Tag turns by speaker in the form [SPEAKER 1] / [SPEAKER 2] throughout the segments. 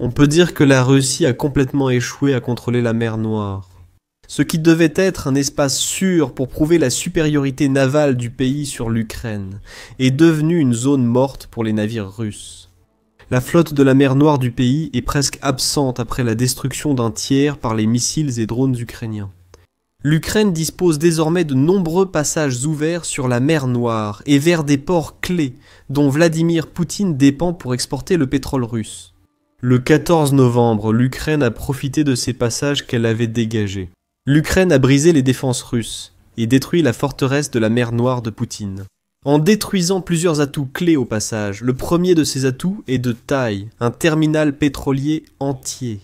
[SPEAKER 1] On peut dire que la Russie a complètement échoué à contrôler la mer Noire. Ce qui devait être un espace sûr pour prouver la supériorité navale du pays sur l'Ukraine est devenu une zone morte pour les navires russes. La flotte de la mer Noire du pays est presque absente après la destruction d'un tiers par les missiles et drones ukrainiens. L'Ukraine dispose désormais de nombreux passages ouverts sur la mer Noire et vers des ports clés dont Vladimir Poutine dépend pour exporter le pétrole russe. Le 14 novembre, l'Ukraine a profité de ces passages qu'elle avait dégagés. L'Ukraine a brisé les défenses russes et détruit la forteresse de la mer Noire de Poutine. En détruisant plusieurs atouts clés au passage, le premier de ces atouts est de taille, un terminal pétrolier entier.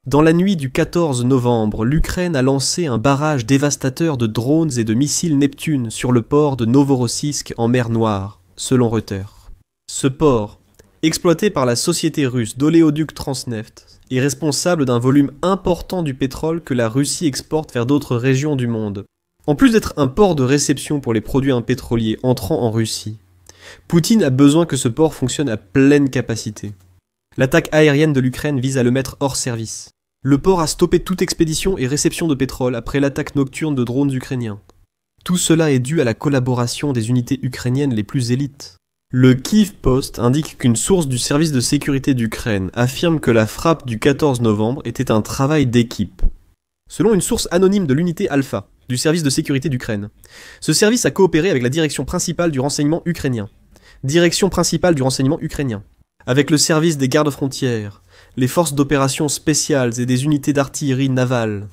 [SPEAKER 1] Dans la nuit du 14 novembre, l'Ukraine a lancé un barrage dévastateur de drones et de missiles Neptune sur le port de Novorossiysk en mer Noire, selon Reuters. Ce port, exploité par la société russe d'Oléoduc Transneft, est responsable d'un volume important du pétrole que la Russie exporte vers d'autres régions du monde. En plus d'être un port de réception pour les produits pétroliers entrant en Russie, Poutine a besoin que ce port fonctionne à pleine capacité. L'attaque aérienne de l'Ukraine vise à le mettre hors service. Le port a stoppé toute expédition et réception de pétrole après l'attaque nocturne de drones ukrainiens. Tout cela est dû à la collaboration des unités ukrainiennes les plus élites. Le Kyiv Post indique qu'une source du service de sécurité d'Ukraine affirme que la frappe du 14 novembre était un travail d'équipe. Selon une source anonyme de l'unité Alpha, du service de sécurité d'Ukraine, ce service a coopéré avec la direction principale du renseignement ukrainien. Avec le service des gardes-frontières, les forces d'opération spéciales et des unités d'artillerie navale.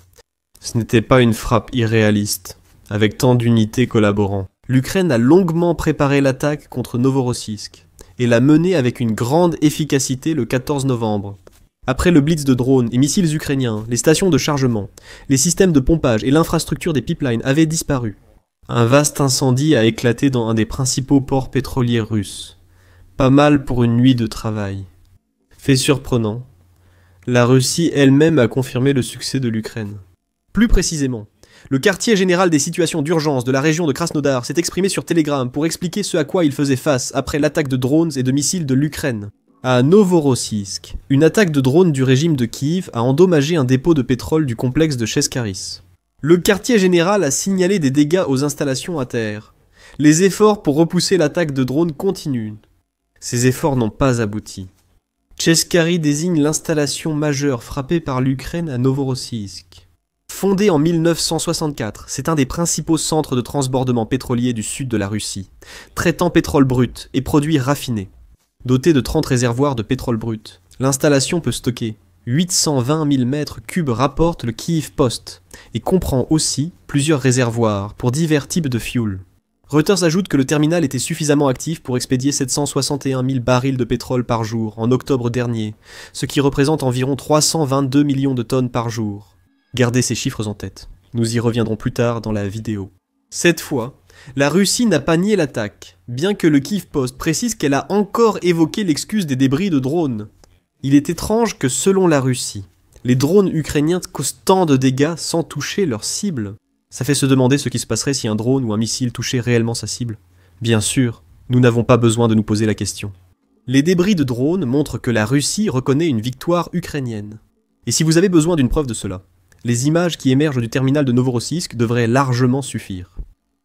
[SPEAKER 1] Ce n'était pas une frappe irréaliste, avec tant d'unités collaborant. L'Ukraine a longuement préparé l'attaque contre Novorossiysk et l'a menée avec une grande efficacité le 14 novembre. Après le blitz de drones et missiles ukrainiens, les stations de chargement, les systèmes de pompage et l'infrastructure des pipelines avaient disparu. Un vaste incendie a éclaté dans un des principaux ports pétroliers russes. Pas mal pour une nuit de travail. Fait surprenant, la Russie elle-même a confirmé le succès de l'Ukraine. Plus précisément, le quartier général des situations d'urgence de la région de Krasnodar s'est exprimé sur Telegram pour expliquer ce à quoi il faisait face après l'attaque de drones et de missiles de l'Ukraine. À Novorossiysk, une attaque de drones du régime de Kiev a endommagé un dépôt de pétrole du complexe de Chezkaris. Le quartier général a signalé des dégâts aux installations à terre. Les efforts pour repousser l'attaque de drones continuent. Ces efforts n'ont pas abouti. Chezkari désigne l'installation majeure frappée par l'Ukraine à Novorossiysk. Fondé en 1964, c'est un des principaux centres de transbordement pétrolier du sud de la Russie, traitant pétrole brut et produits raffinés. Doté de 30 réservoirs de pétrole brut, l'installation peut stocker 820 000 mètres cubes, rapporte le Kyiv Post, et comprend aussi plusieurs réservoirs pour divers types de fuel. Reuters ajoute que le terminal était suffisamment actif pour expédier 761 000 barils de pétrole par jour en octobre dernier, ce qui représente environ 322 millions de tonnes par jour. Gardez ces chiffres en tête. Nous y reviendrons plus tard dans la vidéo. Cette fois, la Russie n'a pas nié l'attaque, bien que le Kyiv Post précise qu'elle a encore évoqué l'excuse des débris de drones. Il est étrange que, selon la Russie, les drones ukrainiens causent tant de dégâts sans toucher leur cible. Ça fait se demander ce qui se passerait si un drone ou un missile touchait réellement sa cible. Bien sûr, nous n'avons pas besoin de nous poser la question. Les débris de drones montrent que la Russie reconnaît une victoire ukrainienne. Et si vous avez besoin d'une preuve de cela, les images qui émergent du terminal de Novorossiysk devraient largement suffire.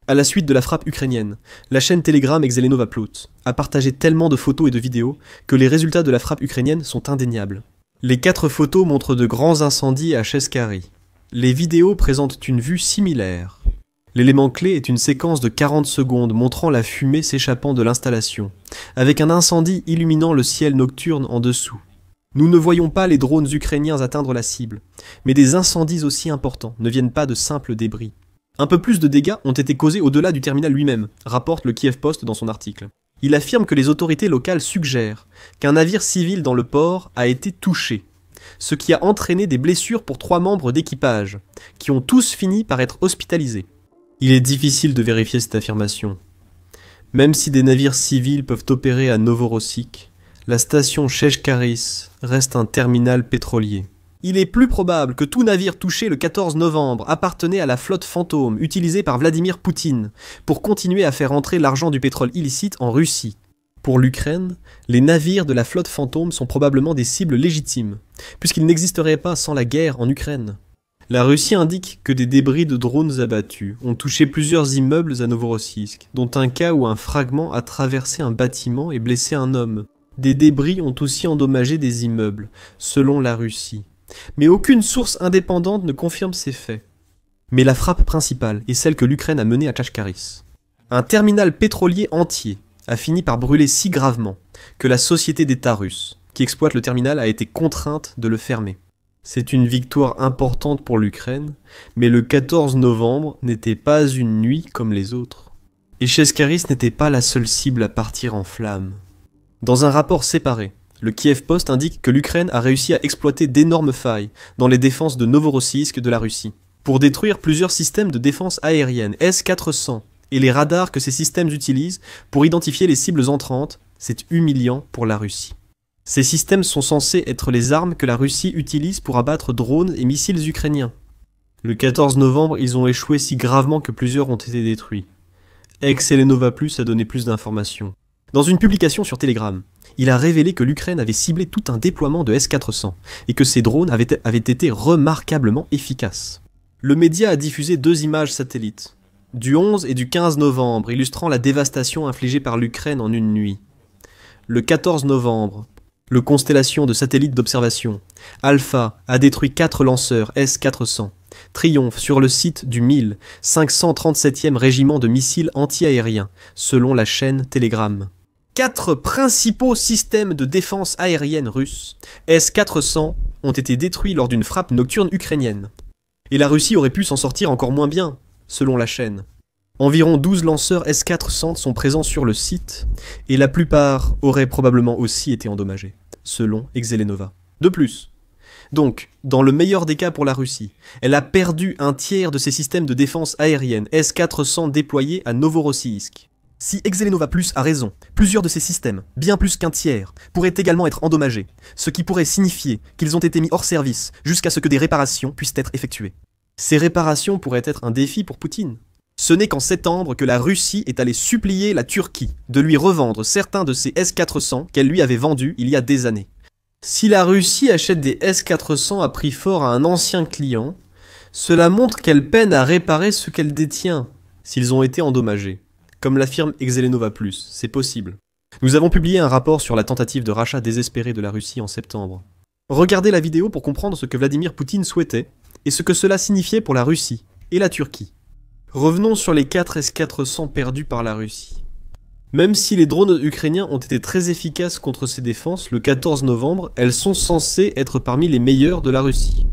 [SPEAKER 1] À la suite de la frappe ukrainienne, la chaîne Telegram Exelenova Plout a partagé tellement de photos et de vidéos que les résultats de la frappe ukrainienne sont indéniables. Les 4 photos montrent de grands incendies à Chezkari. Les vidéos présentent une vue similaire. L'élément clé est une séquence de 40 secondes montrant la fumée s'échappant de l'installation, avec un incendie illuminant le ciel nocturne en dessous. Nous ne voyons pas les drones ukrainiens atteindre la cible, mais des incendies aussi importants ne viennent pas de simples débris. Un peu plus de dégâts ont été causés au-delà du terminal lui-même, rapporte le Kyiv Post dans son article. Il affirme que les autorités locales suggèrent qu'un navire civil dans le port a été touché, ce qui a entraîné des blessures pour 3 membres d'équipage, qui ont tous fini par être hospitalisés. Il est difficile de vérifier cette affirmation. Même si des navires civils peuvent opérer à Novorossiysk, la station Chezkaris reste un terminal pétrolier. Il est plus probable que tout navire touché le 14 novembre appartenait à la flotte fantôme utilisée par Vladimir Poutine pour continuer à faire entrer l'argent du pétrole illicite en Russie. Pour l'Ukraine, les navires de la flotte fantôme sont probablement des cibles légitimes, puisqu'ils n'existeraient pas sans la guerre en Ukraine. La Russie indique que des débris de drones abattus ont touché plusieurs immeubles à Novorossiysk, dont un cas où un fragment a traversé un bâtiment et blessé un homme. Des débris ont aussi endommagé des immeubles, selon la Russie. Mais aucune source indépendante ne confirme ces faits. Mais la frappe principale est celle que l'Ukraine a menée à Kachkaris. Un terminal pétrolier entier a fini par brûler si gravement que la société d'État russe, qui exploite le terminal, a été contrainte de le fermer. C'est une victoire importante pour l'Ukraine, mais le 14 novembre n'était pas une nuit comme les autres. Et Kachkaris n'était pas la seule cible à partir en flammes. Dans un rapport séparé, le Kiev Post indique que l'Ukraine a réussi à exploiter d'énormes failles dans les défenses de Novorossiysk de la Russie, pour détruire plusieurs systèmes de défense aérienne S-400 et les radars que ces systèmes utilisent pour identifier les cibles entrantes. C'est humiliant pour la Russie. Ces systèmes sont censés être les armes que la Russie utilise pour abattre drones et missiles ukrainiens. Le 14 novembre, ils ont échoué si gravement que plusieurs ont été détruits. Ex-Helenova Plus a donné plus d'informations. Dans une publication sur Telegram, il a révélé que l'Ukraine avait ciblé tout un déploiement de S-400 et que ces drones avaient été remarquablement efficaces. Le média a diffusé 2 images satellites, du 11 et du 15 novembre, illustrant la dévastation infligée par l'Ukraine en une nuit. Le 14 novembre, le constellation de satellites d'observation, Alpha, a détruit 4 lanceurs S-400. Triomphe sur le site du 1537e régiment de missiles anti-aériens, selon la chaîne Telegram. 4 principaux systèmes de défense aérienne russes, S-400, ont été détruits lors d'une frappe nocturne ukrainienne. Et la Russie aurait pu s'en sortir encore moins bien, selon la chaîne. Environ 12 lanceurs S-400 sont présents sur le site, et la plupart auraient probablement aussi été endommagés, selon Exelenova. De plus, donc, dans le meilleur des cas pour la Russie, elle a perdu un tiers de ses systèmes de défense aérienne S-400 déployés à Novorossiysk. Si Exelenova Plus a raison, plusieurs de ces systèmes, bien plus qu'un tiers, pourraient également être endommagés, ce qui pourrait signifier qu'ils ont été mis hors service jusqu'à ce que des réparations puissent être effectuées. Ces réparations pourraient être un défi pour Poutine. Ce n'est qu'en septembre que la Russie est allée supplier la Turquie de lui revendre certains de ses S-400 qu'elle lui avait vendus il y a des années. Si la Russie achète des S-400 à prix fort à un ancien client, cela montre qu'elle peine à réparer ce qu'elle détient, s'ils ont été endommagés. Comme l'affirme Exelenova Plus, c'est possible. Nous avons publié un rapport sur la tentative de rachat désespéré de la Russie en septembre. Regardez la vidéo pour comprendre ce que Vladimir Poutine souhaitait et ce que cela signifiait pour la Russie et la Turquie. Revenons sur les 4 S-400 perdus par la Russie. Même si les drones ukrainiens ont été très efficaces contre ces défenses, le 14 novembre, elles sont censées être parmi les meilleures de la Russie.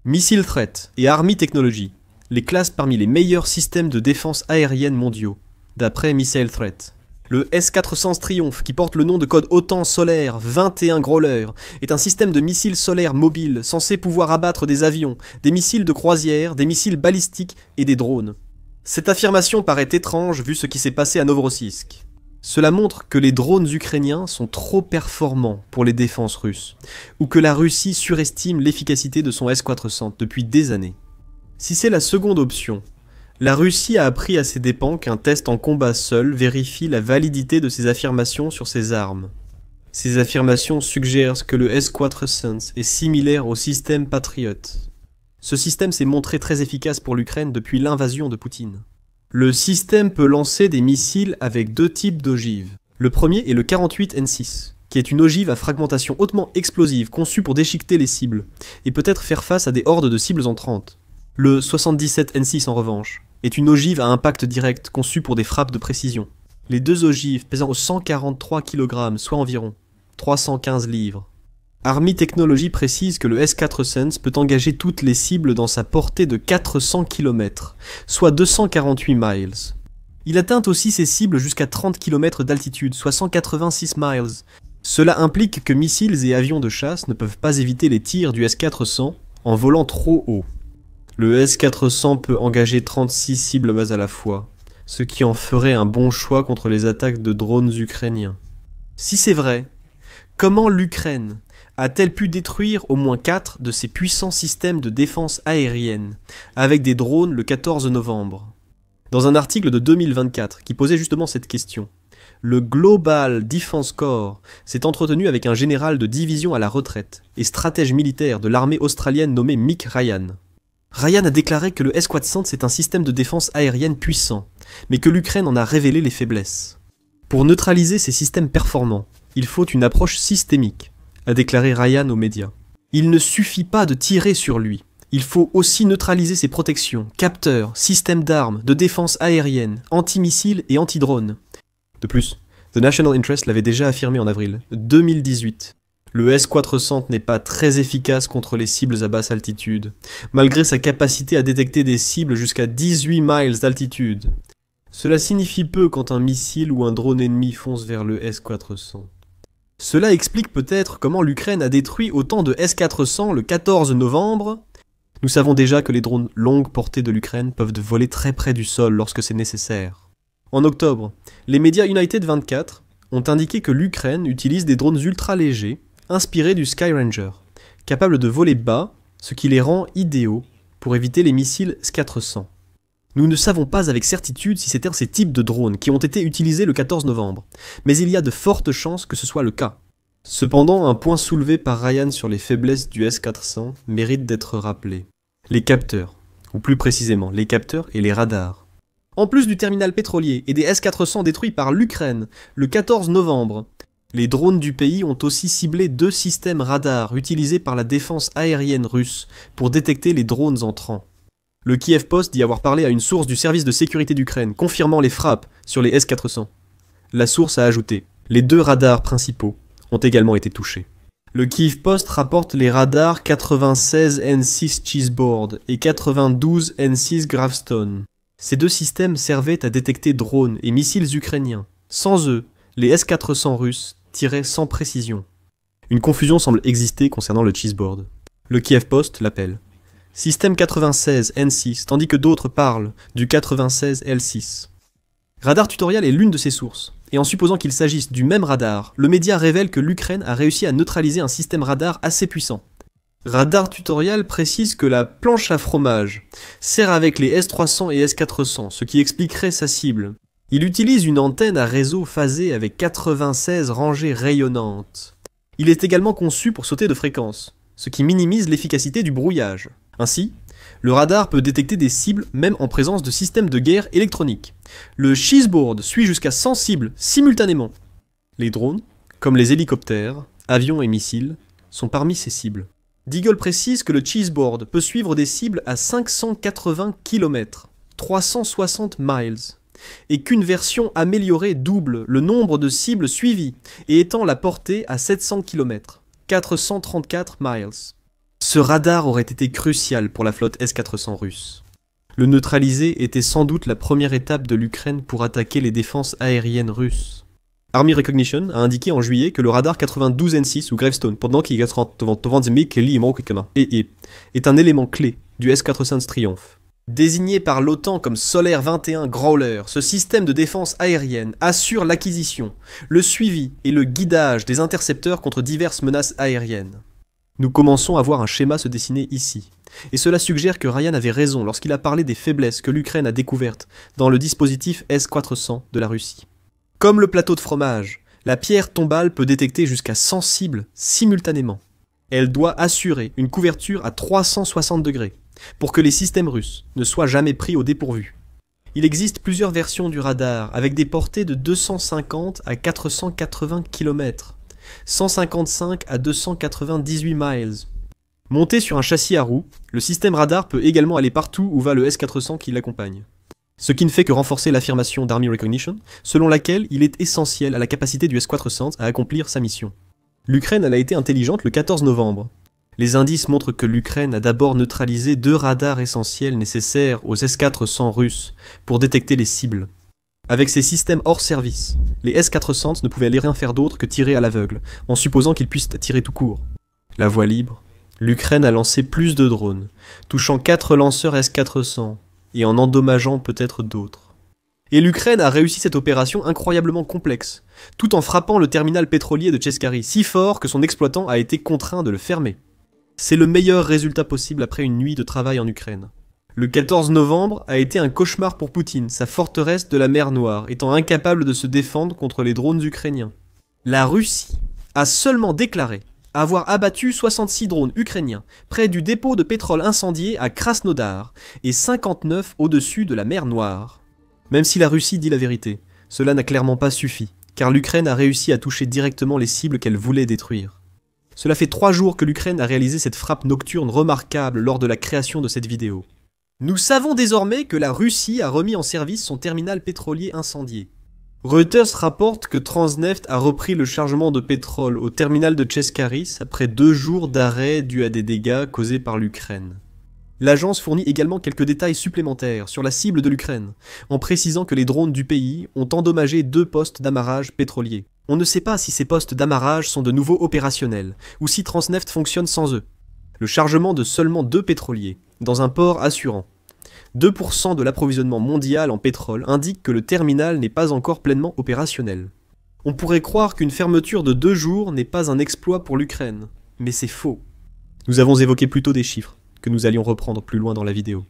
[SPEAKER 1] Missile Threat et Army Technology les classent parmi les meilleurs systèmes de défense aérienne mondiaux, d'après Missile Threat. Le S-400 Triomphe, qui porte le nom de code OTAN Solaire 21 Growler, est un système de missiles solaires mobiles censé pouvoir abattre des avions, des missiles de croisière, des missiles balistiques et des drones. Cette affirmation paraît étrange vu ce qui s'est passé à Novorossiysk. Cela montre que les drones ukrainiens sont trop performants pour les défenses russes, ou que la Russie surestime l'efficacité de son S-400 depuis des années. Si c'est la seconde option, la Russie a appris à ses dépens qu'un test en combat seul vérifie la validité de ses affirmations sur ses armes. Ces affirmations suggèrent que le S-400 est similaire au système Patriot. Ce système s'est montré très efficace pour l'Ukraine depuis l'invasion de Poutine. Le système peut lancer des missiles avec 2 types d'ogives. Le premier est le 48N6, qui est une ogive à fragmentation hautement explosive conçue pour déchiqueter les cibles, et peut-être faire face à des hordes de cibles entrantes. Le 77N6 en revanche est une ogive à impact direct conçue pour des frappes de précision. Les 2 ogives pesant 143 kg, soit environ 315 livres. Army Technology précise que le S-400 peut engager toutes les cibles dans sa portée de 400 km, soit 248 miles. Il atteint aussi ses cibles jusqu'à 30 km d'altitude, soit 186 miles. Cela implique que missiles et avions de chasse ne peuvent pas éviter les tirs du S-400 en volant trop haut. Le S-400 peut engager 36 cibles à la fois, ce qui en ferait un bon choix contre les attaques de drones ukrainiens. Si c'est vrai, comment l'Ukraine a-t-elle pu détruire au moins 4 de ses puissants systèmes de défense aérienne avec des drones le 14 novembre? Dans un article de 2024 qui posait justement cette question, Le Global Defense Corps s'est entretenu avec un général de division à la retraite et stratège militaire de l'armée australienne nommé Mick Ryan. Ryan a déclaré que le S-400 est un système de défense aérienne puissant, mais que l'Ukraine en a révélé les faiblesses. Pour neutraliser ces systèmes performants, il faut une approche systémique, a déclaré Ryan aux médias. Il ne suffit pas de tirer sur lui. Il faut aussi neutraliser ses protections, capteurs, systèmes d'armes, de défense aérienne, antimissiles et anti-drones. De plus, The National Interest l'avait déjà affirmé en avril 2018. Le S-400 n'est pas très efficace contre les cibles à basse altitude, malgré sa capacité à détecter des cibles jusqu'à 18 miles d'altitude. Cela signifie peu quand un missile ou un drone ennemi fonce vers le S-400. Cela explique peut-être comment l'Ukraine a détruit autant de S-400 le 14 novembre. Nous savons déjà que les drones longue portée de l'Ukraine peuvent voler très près du sol lorsque c'est nécessaire. En octobre, les médias United 24 ont indiqué que l'Ukraine utilise des drones ultra légers, inspirés du Skyranger, capables de voler bas, ce qui les rend idéaux pour éviter les missiles S-400. Nous ne savons pas avec certitude si c'était ces types de drones qui ont été utilisés le 14 novembre, mais il y a de fortes chances que ce soit le cas. Cependant, un point soulevé par Ryan sur les faiblesses du S-400 mérite d'être rappelé. Les capteurs, ou plus précisément les capteurs et les radars. En plus du terminal pétrolier et des S-400 détruits par l'Ukraine le 14 novembre, les drones du pays ont aussi ciblé 2 systèmes radars utilisés par la défense aérienne russe pour détecter les drones entrants. Le Kiev Post dit avoir parlé à une source du service de sécurité d'Ukraine, confirmant les frappes sur les S-400. La source a ajouté « Les 2 radars principaux ont également été touchés ». Le Kiev Post rapporte les radars 96 N6 Cheeseboard et 92 N6 Gravestone. Ces 2 systèmes servaient à détecter drones et missiles ukrainiens. Sans eux, les S-400 russes tiraient sans précision. Une confusion semble exister concernant le Cheeseboard. Le Kiev Post l'appelle Système 96 N6, tandis que d'autres parlent du 96 L6. Radar Tutorial est l'une de ces sources, et en supposant qu'il s'agisse du même radar, le média révèle que l'Ukraine a réussi à neutraliser un système radar assez puissant. Radar Tutorial précise que la planche à fromage sert avec les S-300 et S-400, ce qui expliquerait sa cible. Il utilise une antenne à réseau phasée avec 96 rangées rayonnantes. Il est également conçu pour sauter de fréquence, ce qui minimise l'efficacité du brouillage. Ainsi, le radar peut détecter des cibles même en présence de systèmes de guerre électroniques. Le Cheeseboard suit jusqu'à 100 cibles simultanément. Les drones, comme les hélicoptères, avions et missiles, sont parmi ces cibles. Deagle précise que le Cheeseboard peut suivre des cibles à 580 km, 360 miles, et qu'une version améliorée double le nombre de cibles suivies et étend la portée à 700 km, 434 miles. Ce radar aurait été crucial pour la flotte S-400 russe. Le neutraliser était sans doute la première étape de l'Ukraine pour attaquer les défenses aériennes russes. Army Recognition a indiqué en juillet que le radar 92 N6 ou Gravestone, pendant qu'il est un élément clé du S-400 Triumph. Désigné par l'OTAN comme Solaire 21 Growler, ce système de défense aérienne assure l'acquisition, le suivi et le guidage des intercepteurs contre diverses menaces aériennes. Nous commençons à voir un schéma se dessiner ici, et cela suggère que Ryan avait raison lorsqu'il a parlé des faiblesses que l'Ukraine a découvertes dans le dispositif S-400 de la Russie. Comme le plateau de fromage, la pierre tombale peut détecter jusqu'à 100 cibles simultanément. Elle doit assurer une couverture à 360 degrés, pour que les systèmes russes ne soient jamais pris au dépourvu. Il existe plusieurs versions du radar, avec des portées de 250 à 480 km, 155 à 298 miles. Monté sur un châssis à roues, le système radar peut également aller partout où va le S-400 qui l'accompagne. Ce qui ne fait que renforcer l'affirmation d'Army Recognition, selon laquelle il est essentiel à la capacité du S-400 à accomplir sa mission. L'Ukraine a été intelligente le 14 novembre. Les indices montrent que l'Ukraine a d'abord neutralisé 2 radars essentiels nécessaires aux S-400 russes pour détecter les cibles. Avec ces systèmes hors service, les S-400 ne pouvaient rien faire d'autre que tirer à l'aveugle, en supposant qu'ils puissent tirer tout court. La voie libre, l'Ukraine a lancé plus de drones, touchant 4 lanceurs S-400, et en endommageant peut-être d'autres. Et l'Ukraine a réussi cette opération incroyablement complexe, tout en frappant le terminal pétrolier de Tcheskari si fort que son exploitant a été contraint de le fermer. C'est le meilleur résultat possible après une nuit de travail en Ukraine. Le 14 novembre a été un cauchemar pour Poutine, sa forteresse de la mer Noire, étant incapable de se défendre contre les drones ukrainiens. La Russie a seulement déclaré avoir abattu 66 drones ukrainiens près du dépôt de pétrole incendié à Krasnodar et 59 au-dessus de la mer Noire. Même si la Russie dit la vérité, cela n'a clairement pas suffi, car l'Ukraine a réussi à toucher directement les cibles qu'elle voulait détruire. Cela fait 3 jours que l'Ukraine a réalisé cette frappe nocturne remarquable lors de la création de cette vidéo. Nous savons désormais que la Russie a remis en service son terminal pétrolier incendié. Reuters rapporte que Transneft a repris le chargement de pétrole au terminal de Cheskharis après 2 jours d'arrêt dû à des dégâts causés par l'Ukraine. L'agence fournit également quelques détails supplémentaires sur la cible de l'Ukraine, en précisant que les drones du pays ont endommagé 2 postes d'amarrage pétroliers. On ne sait pas si ces postes d'amarrage sont de nouveau opérationnels, ou si Transneft fonctionne sans eux. Le chargement de seulement 2 pétroliers, dans un port assurant. 2% de l'approvisionnement mondial en pétrole indique que le terminal n'est pas encore pleinement opérationnel. On pourrait croire qu'une fermeture de 2 jours n'est pas un exploit pour l'Ukraine, mais c'est faux. Nous avons évoqué plus tôt des chiffres, que nous allions reprendre plus loin dans la vidéo.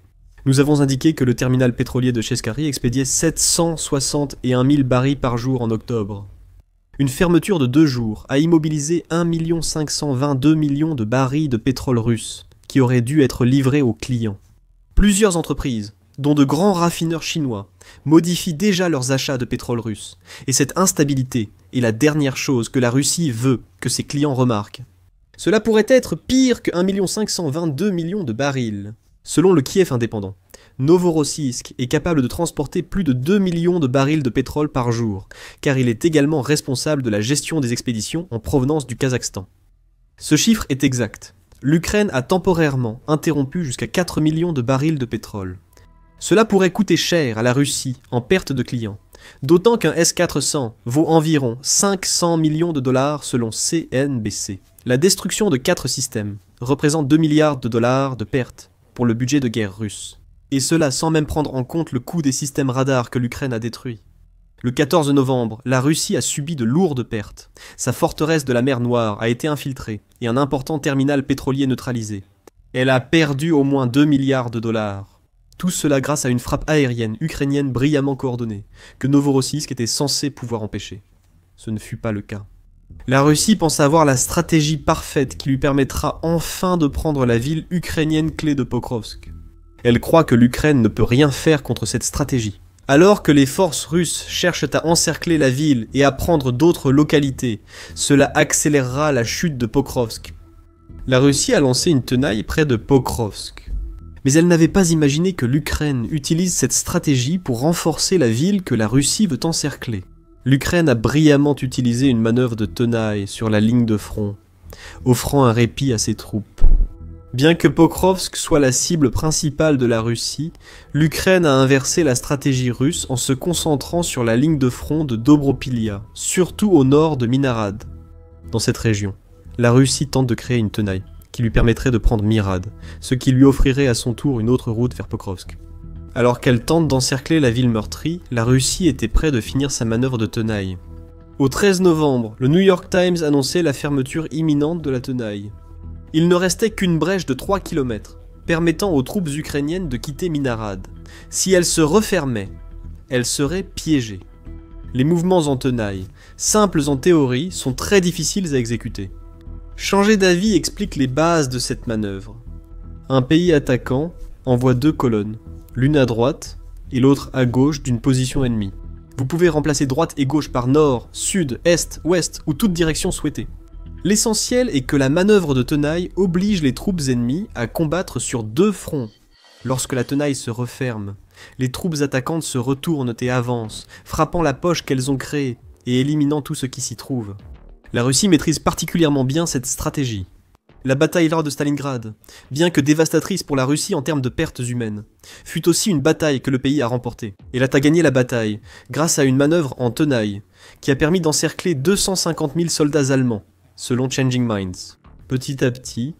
[SPEAKER 1] Nous avons indiqué que le terminal pétrolier de Cheskari expédiait 761 000 barils par jour en octobre. Une fermeture de 2 jours a immobilisé 1 522 000 de barils de pétrole russe, qui auraient dû être livrés aux clients. Plusieurs entreprises, dont de grands raffineurs chinois, modifient déjà leurs achats de pétrole russe, et cette instabilité est la dernière chose que la Russie veut que ses clients remarquent. Cela pourrait être pire que 1 522 000 de barils. Selon le Kiev indépendant, Novorossiysk est capable de transporter plus de 2 millions de barils de pétrole par jour, car il est également responsable de la gestion des expéditions en provenance du Kazakhstan. Ce chiffre est exact. L'Ukraine a temporairement interrompu jusqu'à 4 millions de barils de pétrole. Cela pourrait coûter cher à la Russie en perte de clients, d'autant qu'un S-400 vaut environ 500 millions de dollars selon CNBC. La destruction de 4 systèmes représente 2 milliards de dollars de pertes pour le budget de guerre russe. Et cela sans même prendre en compte le coût des systèmes radars que l'Ukraine a détruits. Le 14 novembre, la Russie a subi de lourdes pertes. Sa forteresse de la mer Noire a été infiltrée et un important terminal pétrolier neutralisé. Elle a perdu au moins 2 milliards de dollars. Tout cela grâce à une frappe aérienne ukrainienne brillamment coordonnée, que Novorossiysk était censé pouvoir empêcher. Ce ne fut pas le cas. La Russie pense avoir la stratégie parfaite qui lui permettra enfin de prendre la ville ukrainienne clé de Pokrovsk. Elle croit que l'Ukraine ne peut rien faire contre cette stratégie. Alors que les forces russes cherchent à encercler la ville et à prendre d'autres localités, cela accélérera la chute de Pokrovsk. La Russie a lancé une tenaille près de Pokrovsk. Mais elle n'avait pas imaginé que l'Ukraine utilise cette stratégie pour renforcer la ville que la Russie veut encercler. L'Ukraine a brillamment utilisé une manœuvre de tenaille sur la ligne de front, offrant un répit à ses troupes. Bien que Pokrovsk soit la cible principale de la Russie, l'Ukraine a inversé la stratégie russe en se concentrant sur la ligne de front de Dobropilia, surtout au nord de Minarad. Dans cette région, la Russie tente de créer une tenaille qui lui permettrait de prendre Mirad, ce qui lui offrirait à son tour une autre route vers Pokrovsk. Alors qu'elle tente d'encercler la ville meurtrie, la Russie était près de finir sa manœuvre de tenaille. Au 13 novembre, le New York Times annonçait la fermeture imminente de la tenaille. Il ne restait qu'une brèche de 3 km, permettant aux troupes ukrainiennes de quitter Minarad. Si elle se refermait, elle serait piégée. Les mouvements en tenaille, simples en théorie, sont très difficiles à exécuter. Changer d'avis explique les bases de cette manœuvre. Un pays attaquant envoie 2 colonnes, l'une à droite et l'autre à gauche d'une position ennemie. Vous pouvez remplacer droite et gauche par nord, sud, est, ouest ou toute direction souhaitée. L'essentiel est que la manœuvre de tenaille oblige les troupes ennemies à combattre sur 2 fronts. Lorsque la tenaille se referme, les troupes attaquantes se retournent et avancent, frappant la poche qu'elles ont créée et éliminant tout ce qui s'y trouve. La Russie maîtrise particulièrement bien cette stratégie. La bataille de Stalingrad, bien que dévastatrice pour la Russie en termes de pertes humaines, fut aussi une bataille que le pays a remportée. Et elle a gagné la bataille grâce à une manœuvre en tenaille qui a permis d'encercler 250 000 soldats allemands, selon Changing Minds. Petit à petit,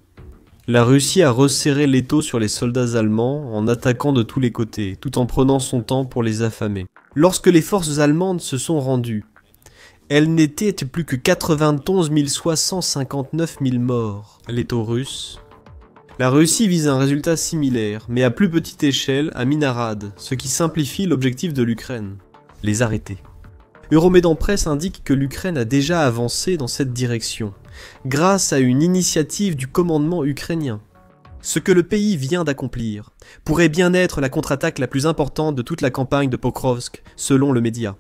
[SPEAKER 1] la Russie a resserré l'étau sur les soldats allemands en attaquant de tous les côtés, tout en prenant son temps pour les affamer. Lorsque les forces allemandes se sont rendues, elles n'étaient plus que 91 659 000 morts. L'étau russe, La Russie vise un résultat similaire, mais à plus petite échelle, à Minarad, ce qui simplifie l'objectif de l'Ukraine. Les arrêter. Euromaidan Press indique que l'Ukraine a déjà avancé dans cette direction, grâce à une initiative du commandement ukrainien. Ce que le pays vient d'accomplir pourrait bien être la contre-attaque la plus importante de toute la campagne de Pokrovsk, selon le média.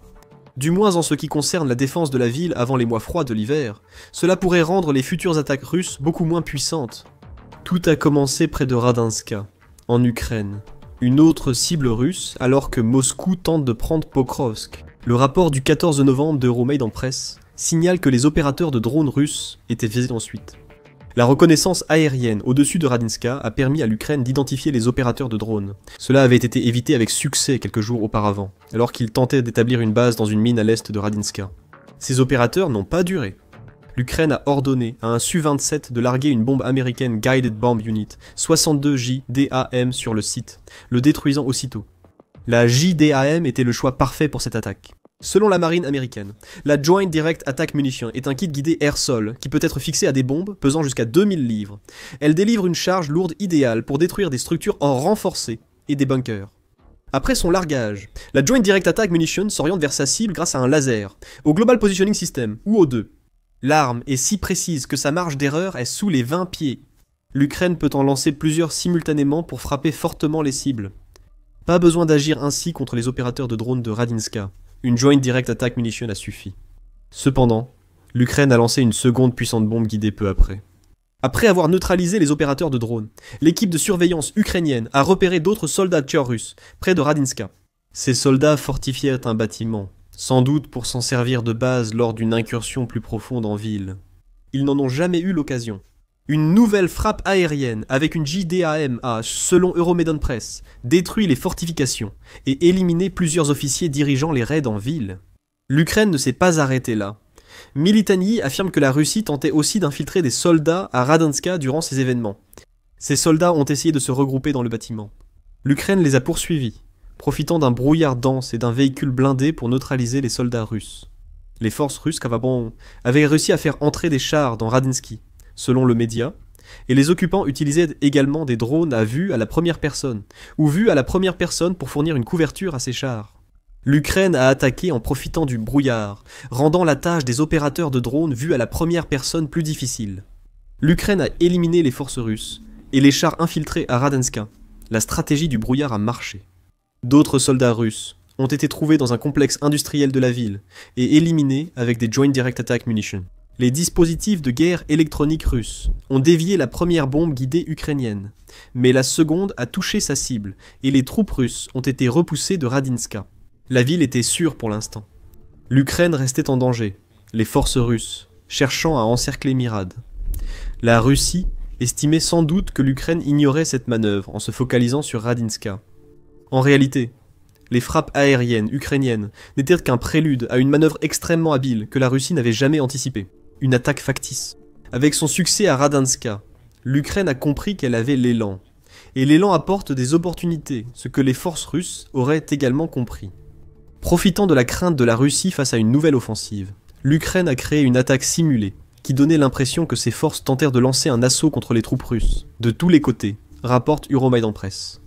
[SPEAKER 1] Du moins en ce qui concerne la défense de la ville avant les mois froids de l'hiver, cela pourrait rendre les futures attaques russes beaucoup moins puissantes. Tout a commencé près de Radinska, en Ukraine, une autre cible russe alors que Moscou tente de prendre Pokrovsk. Le rapport du 14 novembre d'Euromaidan Press signale que les opérateurs de drones russes étaient visés ensuite. La reconnaissance aérienne au-dessus de Radinska a permis à l'Ukraine d'identifier les opérateurs de drones. Cela avait été évité avec succès quelques jours auparavant, alors qu'ils tentaient d'établir une base dans une mine à l'est de Radinska. Ces opérateurs n'ont pas duré. L'Ukraine a ordonné à un Su-27 de larguer une bombe américaine Guided Bomb Unit 62 JDAM sur le site, le détruisant aussitôt. La JDAM était le choix parfait pour cette attaque. Selon la marine américaine, la Joint Direct Attack Munition est un kit guidé air-sol qui peut être fixé à des bombes pesant jusqu'à 2000 livres. Elle délivre une charge lourde idéale pour détruire des structures en renforcé et des bunkers. Après son largage, la Joint Direct Attack Munition s'oriente vers sa cible grâce à un laser, au Global Positioning System, ou aux deux. L'arme est si précise que sa marge d'erreur est sous les 20 pieds. L'Ukraine peut en lancer plusieurs simultanément pour frapper fortement les cibles. Pas besoin d'agir ainsi contre les opérateurs de drones de Radinska. Une Joint Direct Attack Munition a suffi. Cependant, l'Ukraine a lancé une seconde puissante bombe guidée peu après. Après avoir neutralisé les opérateurs de drones, l'équipe de surveillance ukrainienne a repéré d'autres soldats russes près de Radinska. Ces soldats fortifièrent un bâtiment, sans doute pour s'en servir de base lors d'une incursion plus profonde en ville. Ils n'en ont jamais eu l'occasion. Une nouvelle frappe aérienne avec une JDAM a, selon Euromaidan Press, détruit les fortifications et éliminé plusieurs officiers dirigeant les raids en ville. L'Ukraine ne s'est pas arrêtée là. Militani affirme que la Russie tentait aussi d'infiltrer des soldats à Radinska durant ces événements. Ces soldats ont essayé de se regrouper dans le bâtiment. L'Ukraine les a poursuivis, profitant d'un brouillard dense et d'un véhicule blindé pour neutraliser les soldats russes. Les forces russes avaient réussi à faire entrer des chars dans Radinsky, selon le média, et les occupants utilisaient également des drones à vue à la première personne, ou vue à la première personne pour fournir une couverture à ces chars. L'Ukraine a attaqué en profitant du brouillard, rendant la tâche des opérateurs de drones vue à la première personne plus difficile. L'Ukraine a éliminé les forces russes, et les chars infiltrés à Radinska. La stratégie du brouillard a marché. D'autres soldats russes ont été trouvés dans un complexe industriel de la ville, et éliminés avec des Joint Direct Attack Munitions. Les dispositifs de guerre électronique russes ont dévié la première bombe guidée ukrainienne, mais la seconde a touché sa cible, et les troupes russes ont été repoussées de Radinska. La ville était sûre pour l'instant. L'Ukraine restait en danger, les forces russes, cherchant à encercler Mirad. La Russie estimait sans doute que l'Ukraine ignorait cette manœuvre en se focalisant sur Radinska. En réalité, les frappes aériennes ukrainiennes n'étaient qu'un prélude à une manœuvre extrêmement habile que la Russie n'avait jamais anticipée. Une attaque factice. Avec son succès à Radinska, l'Ukraine a compris qu'elle avait l'élan. Et l'élan apporte des opportunités, ce que les forces russes auraient également compris. Profitant de la crainte de la Russie face à une nouvelle offensive, l'Ukraine a créé une attaque simulée, qui donnait l'impression que ses forces tentèrent de lancer un assaut contre les troupes russes, de tous les côtés, rapporte Euromaidan Press.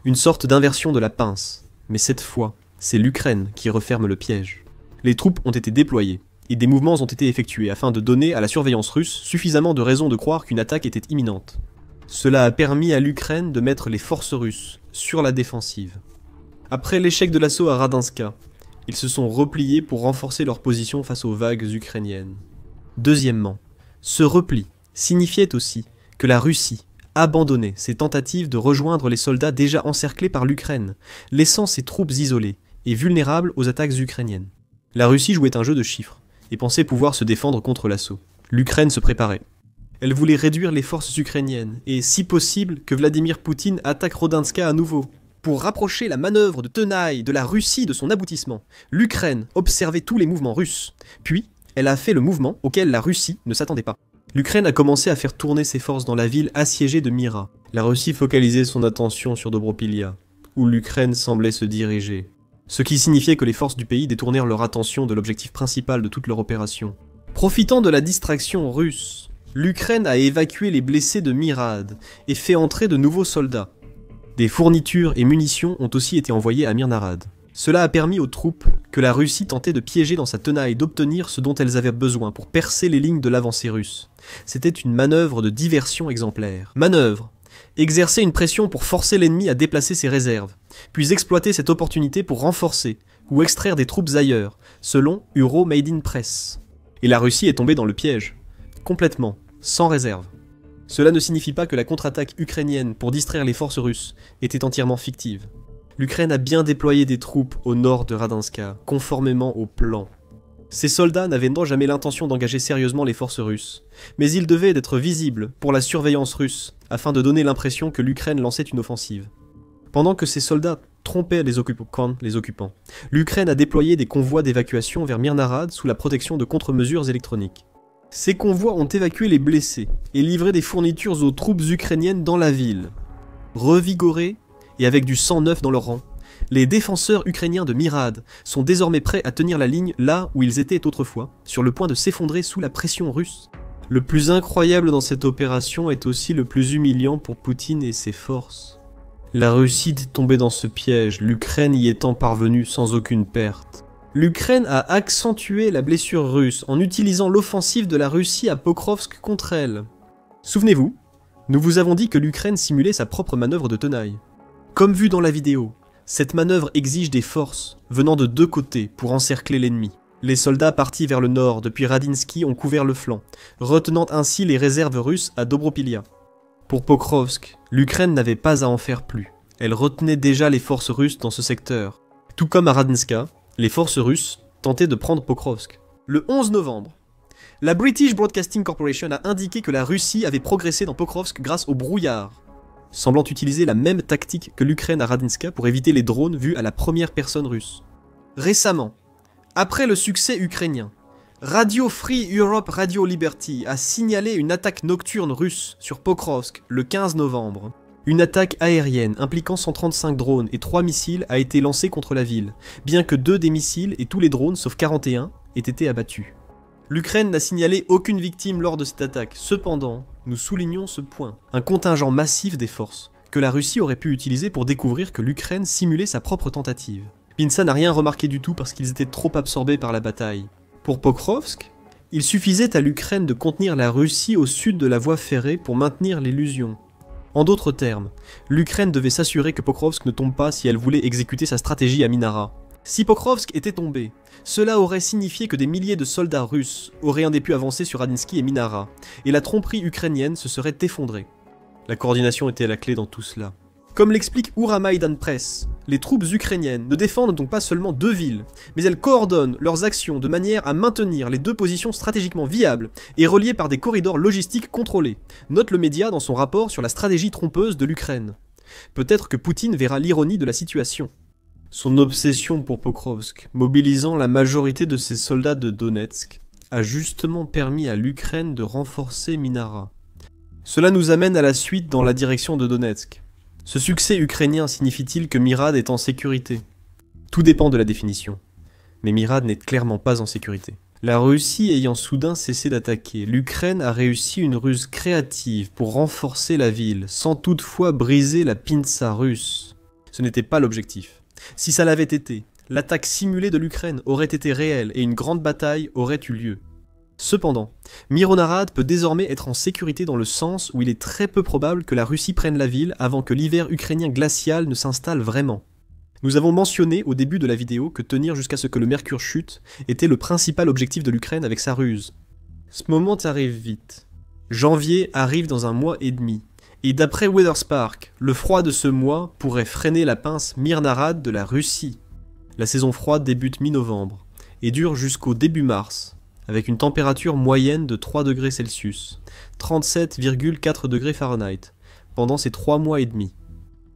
[SPEAKER 1] Une sorte d'inversion de la pince, mais cette fois, c'est l'Ukraine qui referme le piège. Les troupes ont été déployées, et des mouvements ont été effectués afin de donner à la surveillance russe suffisamment de raisons de croire qu'une attaque était imminente. Cela a permis à l'Ukraine de mettre les forces russes sur la défensive. Après l'échec de l'assaut à Radinska, ils se sont repliés pour renforcer leur position face aux vagues ukrainiennes. Deuxièmement, ce repli signifiait aussi que la Russie abandonnait ses tentatives de rejoindre les soldats déjà encerclés par l'Ukraine, laissant ses troupes isolées et vulnérables aux attaques ukrainiennes. La Russie jouait un jeu de chiffres et pensait pouvoir se défendre contre l'assaut. L'Ukraine se préparait. Elle voulait réduire les forces ukrainiennes et, si possible, que Vladimir Poutine attaque Rodinska à nouveau. Pour rapprocher la manœuvre de tenaille de la Russie de son aboutissement, l'Ukraine observait tous les mouvements russes. Puis, elle a fait le mouvement auquel la Russie ne s'attendait pas. L'Ukraine a commencé à faire tourner ses forces dans la ville assiégée de Mira. La Russie focalisait son attention sur Dobropilia, où l'Ukraine semblait se diriger. Ce qui signifiait que les forces du pays détournèrent leur attention de l'objectif principal de toute leur opération. Profitant de la distraction russe, L'Ukraine a évacué les blessés de Mirad et fait entrer de nouveaux soldats. Des fournitures et munitions ont aussi été envoyées à Mirnarad. Cela a permis aux troupes que la Russie tentait de piéger dans sa tenaille d'obtenir ce dont elles avaient besoin pour percer les lignes de l'avancée russe. C'était une manœuvre de diversion exemplaire. Manœuvre. Exercer une pression pour forcer l'ennemi à déplacer ses réserves, puis exploiter cette opportunité pour renforcer ou extraire des troupes ailleurs, selon Euro Made in Press. Et la Russie est tombée dans le piège. Complètement, sans réserve. Cela ne signifie pas que la contre-attaque ukrainienne pour distraire les forces russes était entièrement fictive. L'Ukraine a bien déployé des troupes au nord de Radenska, conformément au plan. Ces soldats n'avaient donc jamais l'intention d'engager sérieusement les forces russes, mais ils devaient être visibles pour la surveillance russe, afin de donner l'impression que l'Ukraine lançait une offensive. Pendant que ces soldats trompaient les occupants, l'Ukraine a déployé des convois d'évacuation vers Mirnarad sous la protection de contre-mesures électroniques. Ces convois ont évacué les blessés et livré des fournitures aux troupes ukrainiennes dans la ville. Revigorés et avec du sang neuf dans leurs rangs, les défenseurs ukrainiens de Mirad sont désormais prêts à tenir la ligne là où ils étaient autrefois, sur le point de s'effondrer sous la pression russe. Le plus incroyable dans cette opération est aussi le plus humiliant pour Poutine et ses forces. La Russie est tombée dans ce piège, l'Ukraine y étant parvenue sans aucune perte. L'Ukraine a accentué la blessure russe en utilisant l'offensive de la Russie à Pokrovsk contre elle. Souvenez-vous, nous vous avons dit que l'Ukraine simulait sa propre manœuvre de tenaille. Comme vu dans la vidéo, cette manœuvre exige des forces venant de deux côtés pour encercler l'ennemi. Les soldats partis vers le nord depuis Radinsky ont couvert le flanc, retenant ainsi les réserves russes à Dobropilia. Pour Pokrovsk, l'Ukraine n'avait pas à en faire plus. Elle retenait déjà les forces russes dans ce secteur. Tout comme à Radinska, les forces russes tentaient de prendre Pokrovsk. Le 11 novembre, la British Broadcasting Corporation a indiqué que la Russie avait progressé dans Pokrovsk grâce au brouillard, semblant utiliser la même tactique que l'Ukraine à Radinska pour éviter les drones vus à la première personne russe. Récemment, après le succès ukrainien, Radio Free Europe Radio Liberty a signalé une attaque nocturne russe sur Pokrovsk le 15 novembre. Une attaque aérienne impliquant 135 drones et 3 missiles a été lancée contre la ville, bien que 2 des missiles et tous les drones, sauf 41, aient été abattus. L'Ukraine n'a signalé aucune victime lors de cette attaque. Cependant, nous soulignons ce point. Un contingent massif des forces, que la Russie aurait pu utiliser pour découvrir que l'Ukraine simulait sa propre tentative. Pinsa n'a rien remarqué du tout parce qu'ils étaient trop absorbés par la bataille. Pour Pokrovsk, il suffisait à l'Ukraine de contenir la Russie au sud de la voie ferrée pour maintenir l'illusion. En d'autres termes, l'Ukraine devait s'assurer que Pokrovsk ne tombe pas si elle voulait exécuter sa stratégie à Minara. Si Pokrovsk était tombé, cela aurait signifié que des milliers de soldats russes auraient pu avancer sur Radinsky et Minara, et la tromperie ukrainienne se serait effondrée. La coordination était la clé dans tout cela. Comme l'explique Euromaidan Press, les troupes ukrainiennes ne défendent donc pas seulement 2 villes, mais elles coordonnent leurs actions de manière à maintenir les 2 positions stratégiquement viables et reliées par des corridors logistiques contrôlés, note le média dans son rapport sur la stratégie trompeuse de l'Ukraine. Peut-être que Poutine verra l'ironie de la situation. Son obsession pour Pokrovsk, mobilisant la majorité de ses soldats de Donetsk, a justement permis à l'Ukraine de renforcer Minara. Cela nous amène à la suite dans la direction de Donetsk. Ce succès ukrainien signifie-t-il que Mirad est en sécurité? Tout dépend de la définition. Mais Mirad n'est clairement pas en sécurité. La Russie ayant soudain cessé d'attaquer, l'Ukraine a réussi une ruse créative pour renforcer la ville, sans toutefois briser la pinça russe. Ce n'était pas l'objectif. Si ça l'avait été, l'attaque simulée de l'Ukraine aurait été réelle et une grande bataille aurait eu lieu. Cependant, Mirnarad peut désormais être en sécurité dans le sens où il est très peu probable que la Russie prenne la ville avant que l'hiver ukrainien glacial ne s'installe vraiment. Nous avons mentionné au début de la vidéo que tenir jusqu'à ce que le mercure chute était le principal objectif de l'Ukraine avec sa ruse. Ce moment arrive vite. Janvier arrive dans un mois et demi, et d'après Weatherspark, le froid de ce mois pourrait freiner la pince Mirnarad de la Russie. La saison froide débute mi-novembre et dure jusqu'au début mars, avec une température moyenne de 3 degrés Celsius, 37,4 degrés Fahrenheit, pendant ces 3 mois et demi.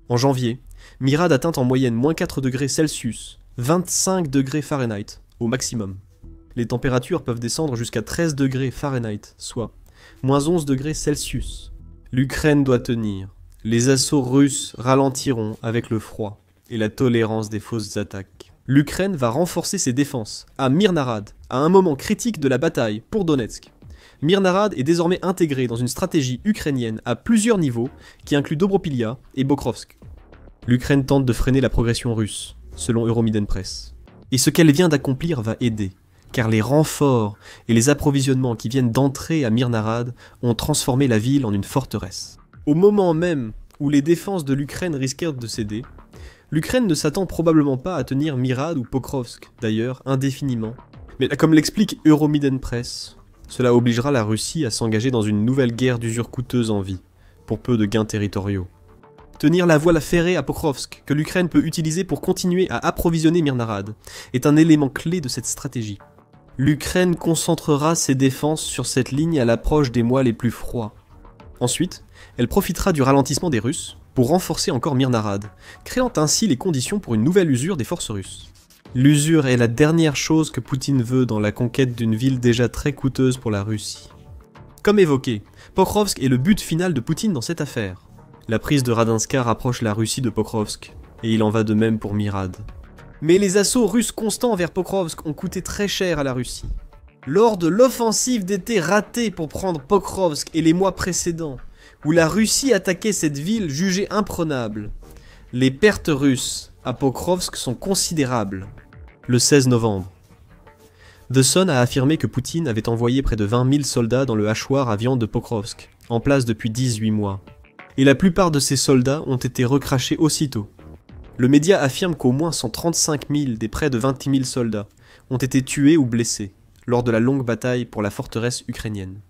[SPEAKER 1] En janvier, Mirad atteint en moyenne moins 4 degrés Celsius, 25 degrés Fahrenheit, au maximum. Les températures peuvent descendre jusqu'à 13 degrés Fahrenheit, soit moins 11 degrés Celsius. L'Ukraine doit tenir. Les assauts russes ralentiront avec le froid et la tolérance des fausses attaques. L'Ukraine va renforcer ses défenses à Mirnarad, à un moment critique de la bataille pour Donetsk. Mirnarad est désormais intégré dans une stratégie ukrainienne à plusieurs niveaux qui inclut Dobropilia et Pokrovsk. L'Ukraine tente de freiner la progression russe, selon Euromiden Press. Et ce qu'elle vient d'accomplir va aider, car les renforts et les approvisionnements qui viennent d'entrer à Mirnarad ont transformé la ville en une forteresse. Au moment même où les défenses de l'Ukraine risquèrent de céder, l'Ukraine ne s'attend probablement pas à tenir Mirad ou Pokrovsk, d'ailleurs, indéfiniment. Mais comme l'explique Euromiden Press, cela obligera la Russie à s'engager dans une nouvelle guerre d'usure coûteuse en vie, pour peu de gains territoriaux. Tenir la voie ferrée à Pokrovsk, que l'Ukraine peut utiliser pour continuer à approvisionner Mirnarad, est un élément clé de cette stratégie. L'Ukraine concentrera ses défenses sur cette ligne à l'approche des mois les plus froids. Ensuite, elle profitera du ralentissement des Russes pour renforcer encore Mirnarad, créant ainsi les conditions pour une nouvelle usure des forces russes. L'usure est la dernière chose que Poutine veut dans la conquête d'une ville déjà très coûteuse pour la Russie. Comme évoqué, Pokrovsk est le but final de Poutine dans cette affaire. La prise de Radinska rapproche la Russie de Pokrovsk, et il en va de même pour Mirad. Mais les assauts russes constants vers Pokrovsk ont coûté très cher à la Russie. Lors de l'offensive d'été ratée pour prendre Pokrovsk et les mois précédents, où la Russie attaquait cette ville jugée imprenable, les pertes russes à Pokrovsk sont considérables. Le 16 novembre. The Sun a affirmé que Poutine avait envoyé près de 20 000 soldats dans le hachoir à viande de Pokrovsk, en place depuis 18 mois. Et la plupart de ces soldats ont été recrachés aussitôt. Le média affirme qu'au moins 135 000 des près de 20 000 soldats ont été tués ou blessés lors de la longue bataille pour la forteresse ukrainienne.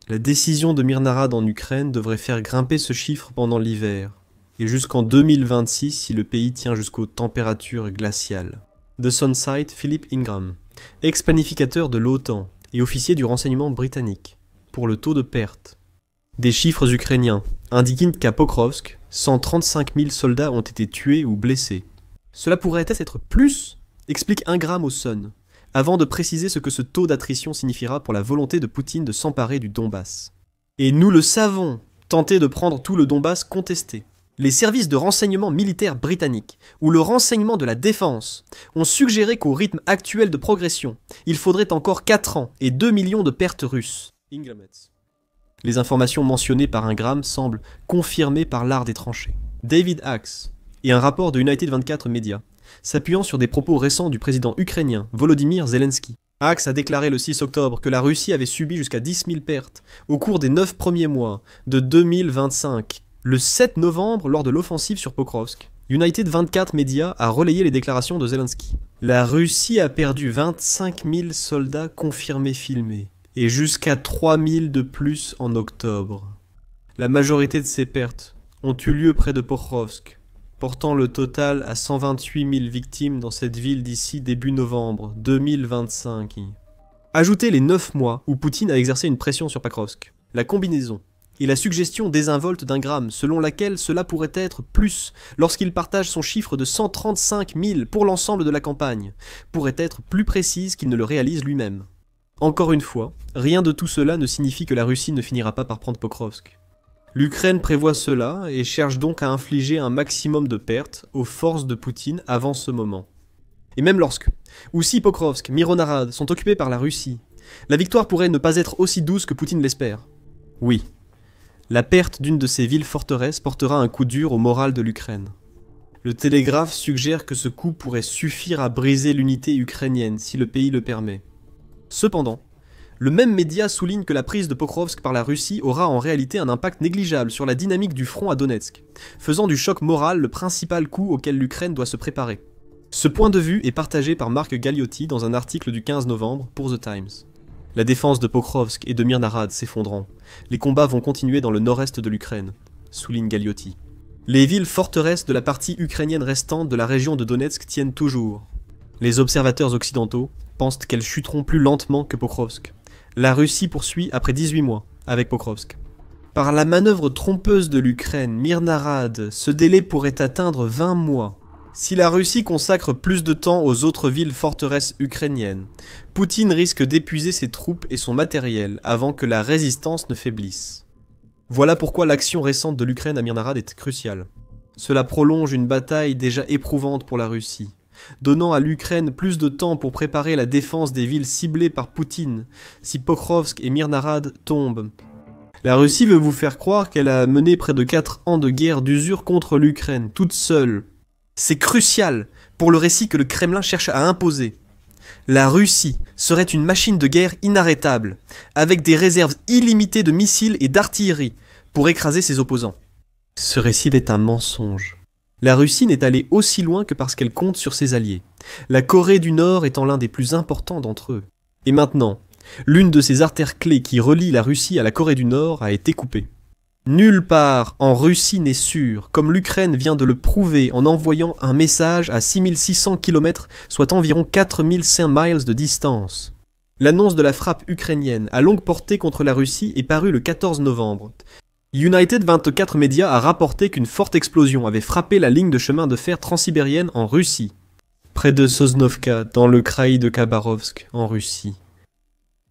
[SPEAKER 1] La décision de Mirnarad en Ukraine devrait faire grimper ce chiffre pendant l'hiver, et jusqu'en 2026 si le pays tient jusqu'aux températures glaciales. The Sun cite Philip Ingram, ex-planificateur de l'OTAN et officier du renseignement britannique, pour le taux de perte. Des chiffres ukrainiens indiquent qu'à Pokrovsk, 135 000 soldats ont été tués ou blessés. Cela pourrait être plus, explique Ingram au Sun, avant de préciser ce que ce taux d'attrition signifiera pour la volonté de Poutine de s'emparer du Donbass. Et nous le savons, tenter de prendre tout le Donbass contesté. Les services de renseignement militaire britanniques, ou le renseignement de la défense, ont suggéré qu'au rythme actuel de progression, il faudrait encore 4 ans et 2 millions de pertes russes. Ingramets. Les informations mentionnées par Ingram semblent confirmées par l'art des tranchées. David Axe et un rapport de United 24 Media, s'appuyant sur des propos récents du président ukrainien Volodymyr Zelensky. Axe a déclaré le 6 octobre que la Russie avait subi jusqu'à 10 000 pertes au cours des 9 premiers mois de 2025. Le 7 novembre, lors de l'offensive sur Pokrovsk, United 24 Media a relayé les déclarations de Zelensky. La Russie a perdu 25 000 soldats confirmés filmés, et jusqu'à 3 000 de plus en octobre. La majorité de ces pertes ont eu lieu près de Pokrovsk, portant le total à 128 000 victimes dans cette ville d'ici début novembre 2025. Ajoutez les 9 mois où Poutine a exercé une pression sur Pokrovsk. La combinaison et la suggestion désinvolte d'Ingram selon laquelle cela pourrait être plus lorsqu'il partage son chiffre de 135 000 pour l'ensemble de la campagne, pourrait être plus précise qu'il ne le réalise lui-même. Encore une fois, rien de tout cela ne signifie que la Russie ne finira pas par prendre Pokrovsk. L'Ukraine prévoit cela et cherche donc à infliger un maximum de pertes aux forces de Poutine avant ce moment. Et même lorsque, ou si Pokrovsk, Mirnarad sont occupés par la Russie, la victoire pourrait ne pas être aussi douce que Poutine l'espère. Oui, la perte d'une de ces villes forteresses portera un coup dur au moral de l'Ukraine. Le Télégraphe suggère que ce coup pourrait suffire à briser l'unité ukrainienne si le pays le permet. Cependant, le même média souligne que la prise de Pokrovsk par la Russie aura en réalité un impact négligeable sur la dynamique du front à Donetsk, faisant du choc moral le principal coup auquel l'Ukraine doit se préparer. Ce point de vue est partagé par Mark Galeotti dans un article du 15 novembre pour The Times. La défense de Pokrovsk et de Mirnarad s'effondrant. Les combats vont continuer dans le nord-est de l'Ukraine, souligne Galeotti. Les villes forteresses de la partie ukrainienne restante de la région de Donetsk tiennent toujours. Les observateurs occidentaux pensent qu'elles chuteront plus lentement que Pokrovsk. La Russie poursuit après 18 mois avec Pokrovsk. Par la manœuvre trompeuse de l'Ukraine, Mirnarad, ce délai pourrait atteindre 20 mois. Si la Russie consacre plus de temps aux autres villes forteresses ukrainiennes, Poutine risque d'épuiser ses troupes et son matériel avant que la résistance ne faiblisse. Voilà pourquoi l'action récente de l'Ukraine à Mirnarad est cruciale. Cela prolonge une bataille déjà éprouvante pour la Russie, donnant à l'Ukraine plus de temps pour préparer la défense des villes ciblées par Poutine, si Pokrovsk et Mirnarad tombent. La Russie veut vous faire croire qu'elle a mené près de 4 ans de guerre d'usure contre l'Ukraine, toute seule. C'est crucial pour le récit que le Kremlin cherche à imposer. La Russie serait une machine de guerre inarrêtable, avec des réserves illimitées de missiles et d'artillerie pour écraser ses opposants. Ce récit est un mensonge. La Russie n'est allée aussi loin que parce qu'elle compte sur ses alliés, la Corée du Nord étant l'un des plus importants d'entre eux. Et maintenant, l'une de ces artères clés qui relie la Russie à la Corée du Nord a été coupée. Nulle part en Russie n'est sûr, comme l'Ukraine vient de le prouver en envoyant un message à 6600 km, soit environ 4005 miles de distance. L'annonce de la frappe ukrainienne à longue portée contre la Russie est parue le 14 novembre. United 24 Media a rapporté qu'une forte explosion avait frappé la ligne de chemin de fer transsibérienne en Russie, près de Sosnovka, dans le kraï de Khabarovsk, en Russie.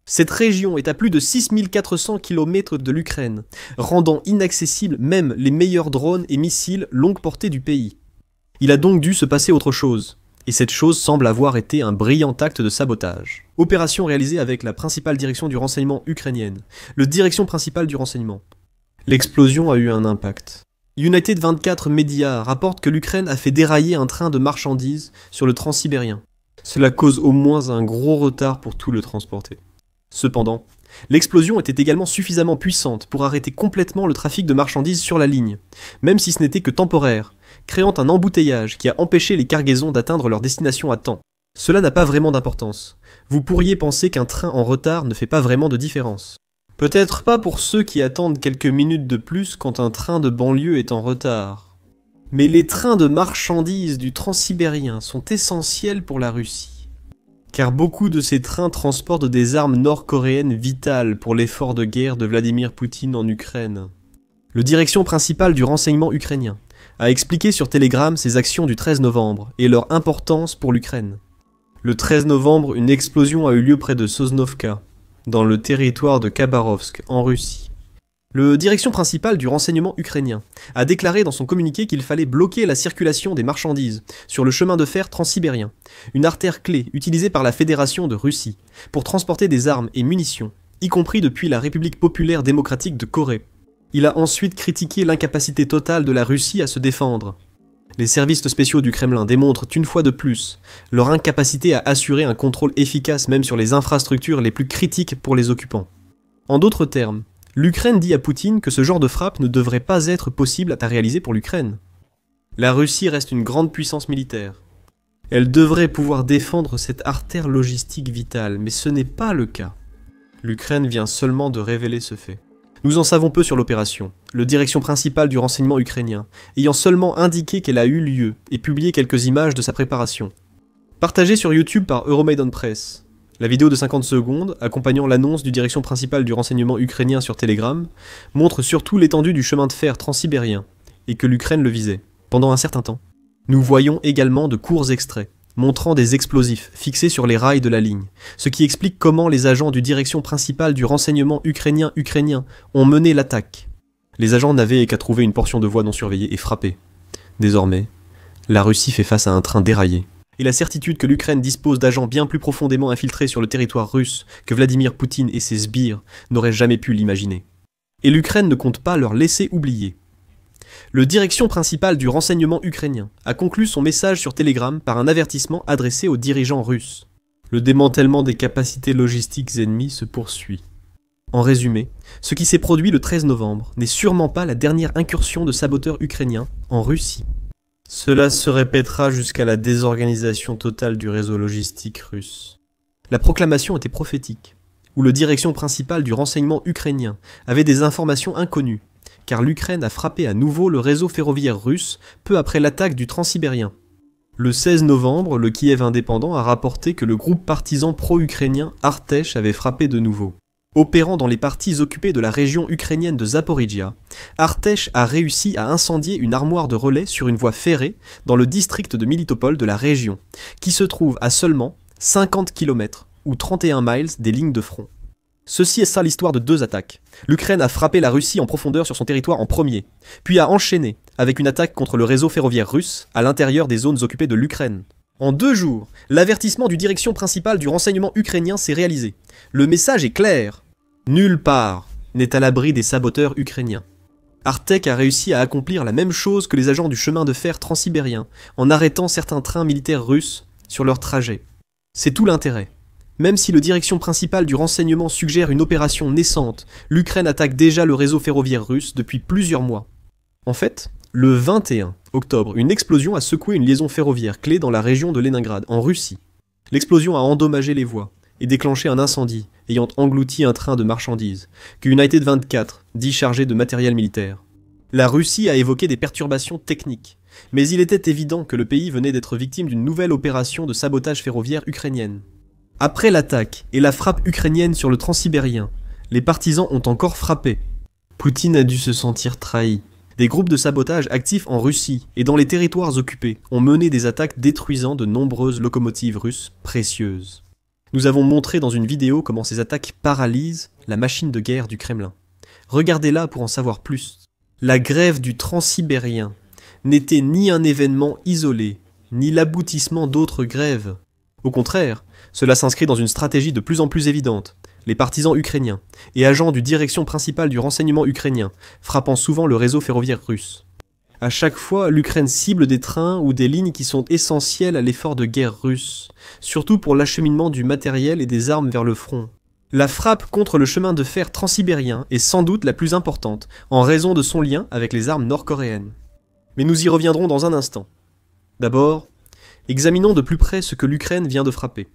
[SPEAKER 1] Cette région est à plus de 6400 km de l'Ukraine, rendant inaccessibles même les meilleurs drones et missiles longue portée du pays. Il a donc dû se passer autre chose, et cette chose semble avoir été un brillant acte de sabotage. Opération réalisée avec la principale direction du renseignement ukrainienne, le direction principale du renseignement. L'explosion a eu un impact. United 24 Media rapporte que l'Ukraine a fait dérailler un train de marchandises sur le transsibérien. Cela cause au moins un gros retard pour tout le transporter. Cependant, l'explosion était également suffisamment puissante pour arrêter complètement le trafic de marchandises sur la ligne, même si ce n'était que temporaire, créant un embouteillage qui a empêché les cargaisons d'atteindre leur destination à temps. Cela n'a pas vraiment d'importance. Vous pourriez penser qu'un train en retard ne fait pas vraiment de différence. Peut-être pas pour ceux qui attendent quelques minutes de plus quand un train de banlieue est en retard. Mais les trains de marchandises du transsibérien sont essentiels pour la Russie. Car beaucoup de ces trains transportent des armes nord-coréennes vitales pour l'effort de guerre de Vladimir Poutine en Ukraine. Le direction principal du renseignement ukrainien a expliqué sur Telegram ses actions du 13 novembre et leur importance pour l'Ukraine. Le 13 novembre, une explosion a eu lieu près de Sosnovka, dans le territoire de Khabarovsk, en Russie. Le direction principal du renseignement ukrainien a déclaré dans son communiqué qu'il fallait bloquer la circulation des marchandises sur le chemin de fer transsibérien, une artère clé utilisée par la Fédération de Russie pour transporter des armes et munitions, y compris depuis la République populaire démocratique de Corée. Il a ensuite critiqué l'incapacité totale de la Russie à se défendre. Les services spéciaux du Kremlin démontrent une fois de plus leur incapacité à assurer un contrôle efficace même sur les infrastructures les plus critiques pour les occupants. En d'autres termes, l'Ukraine dit à Poutine que ce genre de frappe ne devrait pas être possible à réaliser pour l'Ukraine. La Russie reste une grande puissance militaire. Elle devrait pouvoir défendre cette artère logistique vitale, mais ce n'est pas le cas. L'Ukraine vient seulement de révéler ce fait. Nous en savons peu sur l'opération, le direction principal du renseignement ukrainien, ayant seulement indiqué qu'elle a eu lieu et publié quelques images de sa préparation. Partagée sur YouTube par Euromaidan Press, la vidéo de 50 secondes, accompagnant l'annonce du direction principal du renseignement ukrainien sur Telegram, montre surtout l'étendue du chemin de fer transsibérien, et que l'Ukraine le visait, pendant un certain temps. Nous voyons également de courts extraits, montrant des explosifs fixés sur les rails de la ligne, ce qui explique comment les agents du direction principal du renseignement ukrainien ont mené l'attaque. Les agents n'avaient qu'à trouver une portion de voie non surveillée et frapper. Désormais, la Russie fait face à un train déraillé. Et la certitude que l'Ukraine dispose d'agents bien plus profondément infiltrés sur le territoire russe que Vladimir Poutine et ses sbires n'auraient jamais pu l'imaginer. Et l'Ukraine ne compte pas leur laisser oublier. Le direction principal du renseignement ukrainien a conclu son message sur Telegram par un avertissement adressé aux dirigeants russes. Le démantèlement des capacités logistiques ennemies se poursuit. En résumé, ce qui s'est produit le 13 novembre n'est sûrement pas la dernière incursion de saboteurs ukrainiens en Russie. Cela se répétera jusqu'à la désorganisation totale du réseau logistique russe. La proclamation était prophétique, où le direction principal du renseignement ukrainien avait des informations inconnues, car l'Ukraine a frappé à nouveau le réseau ferroviaire russe peu après l'attaque du transsibérien. Le 16 novembre, le Kiev indépendant a rapporté que le groupe partisan pro-ukrainien Artesh avait frappé de nouveau. Opérant dans les parties occupées de la région ukrainienne de Zaporijia, Artesh a réussi à incendier une armoire de relais sur une voie ferrée dans le district de Militopol de la région, qui se trouve à seulement 50 km ou 31 miles des lignes de front. Ceci est ça l'histoire de deux attaques. L'Ukraine a frappé la Russie en profondeur sur son territoire en premier, puis a enchaîné avec une attaque contre le réseau ferroviaire russe à l'intérieur des zones occupées de l'Ukraine. En 2 jours, l'avertissement du direction principale du renseignement ukrainien s'est réalisé. Le message est clair. Nulle part n'est à l'abri des saboteurs ukrainiens. Artek a réussi à accomplir la même chose que les agents du chemin de fer transsibérien, en arrêtant certains trains militaires russes sur leur trajet. C'est tout l'intérêt. Même si le direction principale du renseignement suggère une opération naissante, l'Ukraine attaque déjà le réseau ferroviaire russe depuis plusieurs mois. En fait, le 21 octobre, une explosion a secoué une liaison ferroviaire clé dans la région de Leningrad, en Russie. L'explosion a endommagé les voies et déclenché un incendie ayant englouti un train de marchandises, que United 24 dit chargé de matériel militaire. La Russie a évoqué des perturbations techniques, mais il était évident que le pays venait d'être victime d'une nouvelle opération de sabotage ferroviaire ukrainienne. Après l'attaque et la frappe ukrainienne sur le transsibérien, les partisans ont encore frappé. Poutine a dû se sentir trahi. Des groupes de sabotage actifs en Russie et dans les territoires occupés ont mené des attaques détruisant de nombreuses locomotives russes précieuses. Nous avons montré dans une vidéo comment ces attaques paralysent la machine de guerre du Kremlin. Regardez-la pour en savoir plus. La grève du transsibérien n'était ni un événement isolé, ni l'aboutissement d'autres grèves. Au contraire, cela s'inscrit dans une stratégie de plus en plus évidente. Les partisans ukrainiens et agents du direction principale du renseignement ukrainien, frappant souvent le réseau ferroviaire russe. À chaque fois, l'Ukraine cible des trains ou des lignes qui sont essentielles à l'effort de guerre russe, surtout pour l'acheminement du matériel et des armes vers le front. La frappe contre le chemin de fer transsibérien est sans doute la plus importante, en raison de son lien avec les armes nord-coréennes. Mais nous y reviendrons dans un instant. D'abord, examinons de plus près ce que l'Ukraine vient de frapper.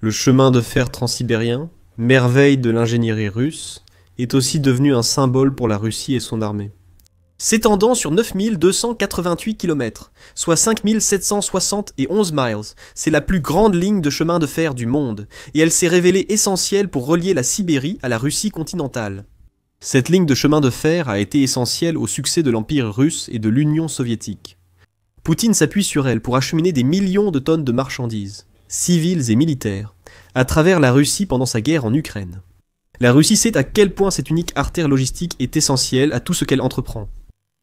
[SPEAKER 1] Le chemin de fer transsibérien, merveille de l'ingénierie russe, est aussi devenu un symbole pour la Russie et son armée. S'étendant sur 9288 km, soit 5771 miles, c'est la plus grande ligne de chemin de fer du monde, et elle s'est révélée essentielle pour relier la Sibérie à la Russie continentale. Cette ligne de chemin de fer a été essentielle au succès de l'Empire russe et de l'Union soviétique. Poutine s'appuie sur elle pour acheminer des millions de tonnes de marchandises, civiles et militaires, à travers la Russie pendant sa guerre en Ukraine. La Russie sait à quel point cette unique artère logistique est essentielle à tout ce qu'elle entreprend.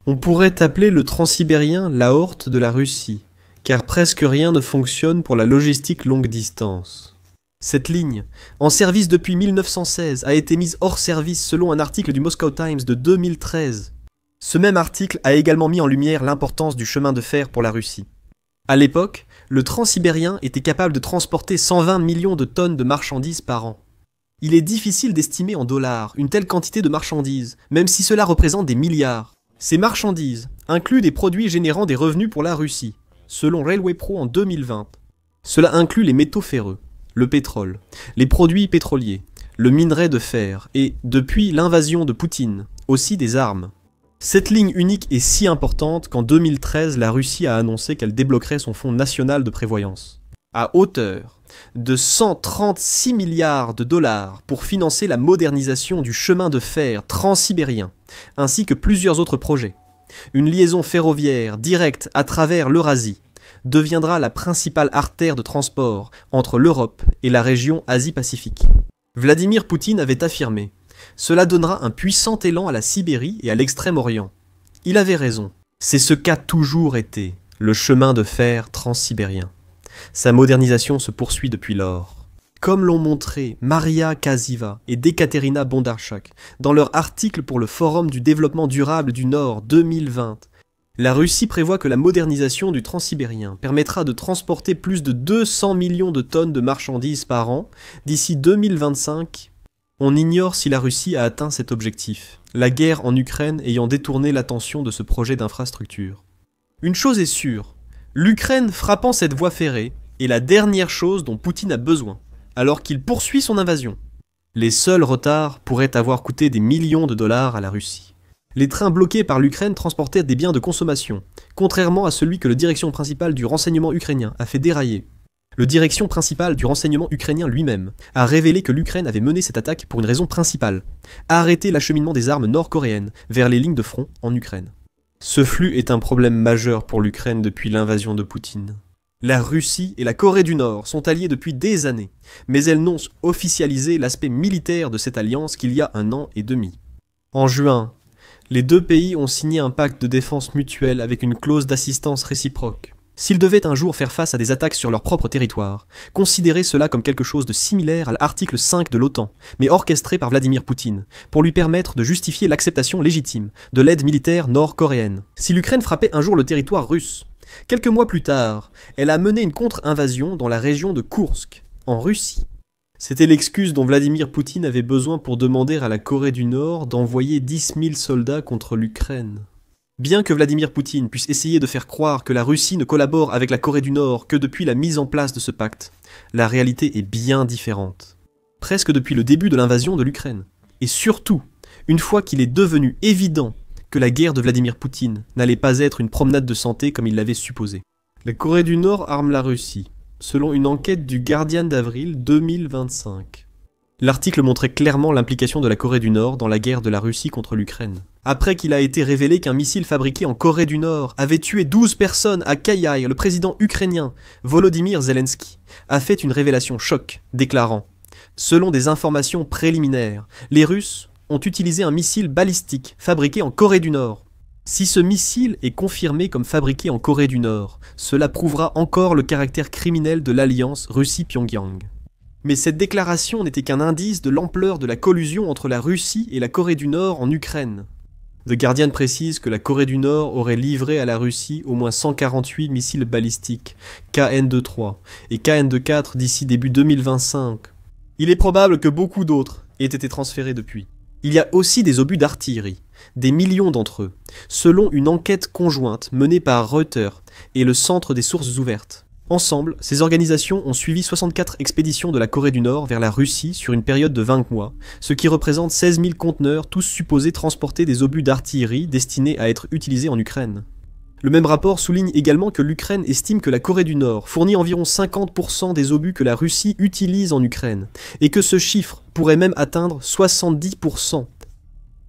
[SPEAKER 1] On pourrait appeler le transsibérien l'aorte de la Russie, car presque rien ne fonctionne pour la logistique longue distance. Cette ligne, en service depuis 1916, a été mise hors service selon un article du Moscow Times de 2013. Ce même article a également mis en lumière l'importance du chemin de fer pour la Russie. À l'époque, le transsibérien était capable de transporter 120 millions de tonnes de marchandises par an. Il est difficile d'estimer en dollars une telle quantité de marchandises, même si cela représente des milliards. Ces marchandises incluent des produits générant des revenus pour la Russie, selon Railway Pro en 2020. Cela inclut les métaux ferreux, le pétrole, les produits pétroliers, le minerai de fer et, depuis l'invasion de Poutine, aussi des armes. Cette ligne unique est si importante qu'en 2013, la Russie a annoncé qu'elle débloquerait son fonds national de prévoyance, à hauteur de 136 milliards de dollars pour financer la modernisation du chemin de fer transsibérien, ainsi que plusieurs autres projets. Une liaison ferroviaire directe à travers l'Eurasie deviendra la principale artère de transport entre l'Europe et la région Asie-Pacifique. Vladimir Poutine avait affirmé « Cela donnera un puissant élan à la Sibérie et à l'Extrême-Orient ». Il avait raison. C'est ce qu'a toujours été le chemin de fer transsibérien. Sa modernisation se poursuit depuis lors. Comme l'ont montré Maria Kaziva et Ekaterina Bondarchuk dans leur article pour le Forum du développement durable du Nord 2020, la Russie prévoit que la modernisation du transsibérien permettra de transporter plus de 200 millions de tonnes de marchandises par an d'ici 2025. On ignore si la Russie a atteint cet objectif, la guerre en Ukraine ayant détourné l'attention de ce projet d'infrastructure. Une chose est sûre, l'Ukraine frappant cette voie ferrée est la dernière chose dont Poutine a besoin, alors qu'il poursuit son invasion. Les seuls retards pourraient avoir coûté des millions de dollars à la Russie. Les trains bloqués par l'Ukraine transportaient des biens de consommation, contrairement à celui que le direction principale du renseignement ukrainien a fait dérailler. Le direction principal du renseignement ukrainien lui-même a révélé que l'Ukraine avait mené cette attaque pour une raison principale, arrêter l'acheminement des armes nord-coréennes vers les lignes de front en Ukraine. Ce flux est un problème majeur pour l'Ukraine depuis l'invasion de Poutine. La Russie et la Corée du Nord sont alliées depuis des années, mais elles n'ont officialisé l'aspect militaire de cette alliance qu'il y a 1 an et demi. En juin, les deux pays ont signé un pacte de défense mutuelle avec une clause d'assistance réciproque. S'ils devaient un jour faire face à des attaques sur leur propre territoire, considérez cela comme quelque chose de similaire à l'article 5 de l'OTAN, mais orchestré par Vladimir Poutine, pour lui permettre de justifier l'acceptation légitime de l'aide militaire nord-coréenne. Si l'Ukraine frappait un jour le territoire russe, quelques mois plus tard, elle a mené une contre-invasion dans la région de Koursk, en Russie. C'était l'excuse dont Vladimir Poutine avait besoin pour demander à la Corée du Nord d'envoyer 10 000 soldats contre l'Ukraine. Bien que Vladimir Poutine puisse essayer de faire croire que la Russie ne collabore avec la Corée du Nord que depuis la mise en place de ce pacte, la réalité est bien différente. Presque depuis le début de l'invasion de l'Ukraine. Et surtout, une fois qu'il est devenu évident que la guerre de Vladimir Poutine n'allait pas être une promenade de santé comme il l'avait supposé. La Corée du Nord arme la Russie, selon une enquête du Guardian d'avril 2025. L'article montrait clairement l'implication de la Corée du Nord dans la guerre de la Russie contre l'Ukraine. Après qu'il a été révélé qu'un missile fabriqué en Corée du Nord avait tué 12 personnes à Kayai, le président ukrainien, Volodymyr Zelensky, a fait une révélation choc, déclarant « Selon des informations préliminaires, les Russes ont utilisé un missile balistique fabriqué en Corée du Nord. Si ce missile est confirmé comme fabriqué en Corée du Nord, cela prouvera encore le caractère criminel de l'alliance Russie-Pyongyang. » Mais cette déclaration n'était qu'un indice de l'ampleur de la collusion entre la Russie et la Corée du Nord en Ukraine. The Guardian précise que la Corée du Nord aurait livré à la Russie au moins 148 missiles balistiques, KN-23 et KN-24 d'ici début 2025. Il est probable que beaucoup d'autres aient été transférés depuis. Il y a aussi des obus d'artillerie, des millions d'entre eux, selon une enquête conjointe menée par Reuters et le Centre des sources ouvertes. Ensemble, ces organisations ont suivi 64 expéditions de la Corée du Nord vers la Russie sur une période de 20 mois, ce qui représente 16 000 conteneurs, tous supposés transporter des obus d'artillerie destinés à être utilisés en Ukraine. Le même rapport souligne également que l'Ukraine estime que la Corée du Nord fournit environ 50% des obus que la Russie utilise en Ukraine, et que ce chiffre pourrait même atteindre 70%.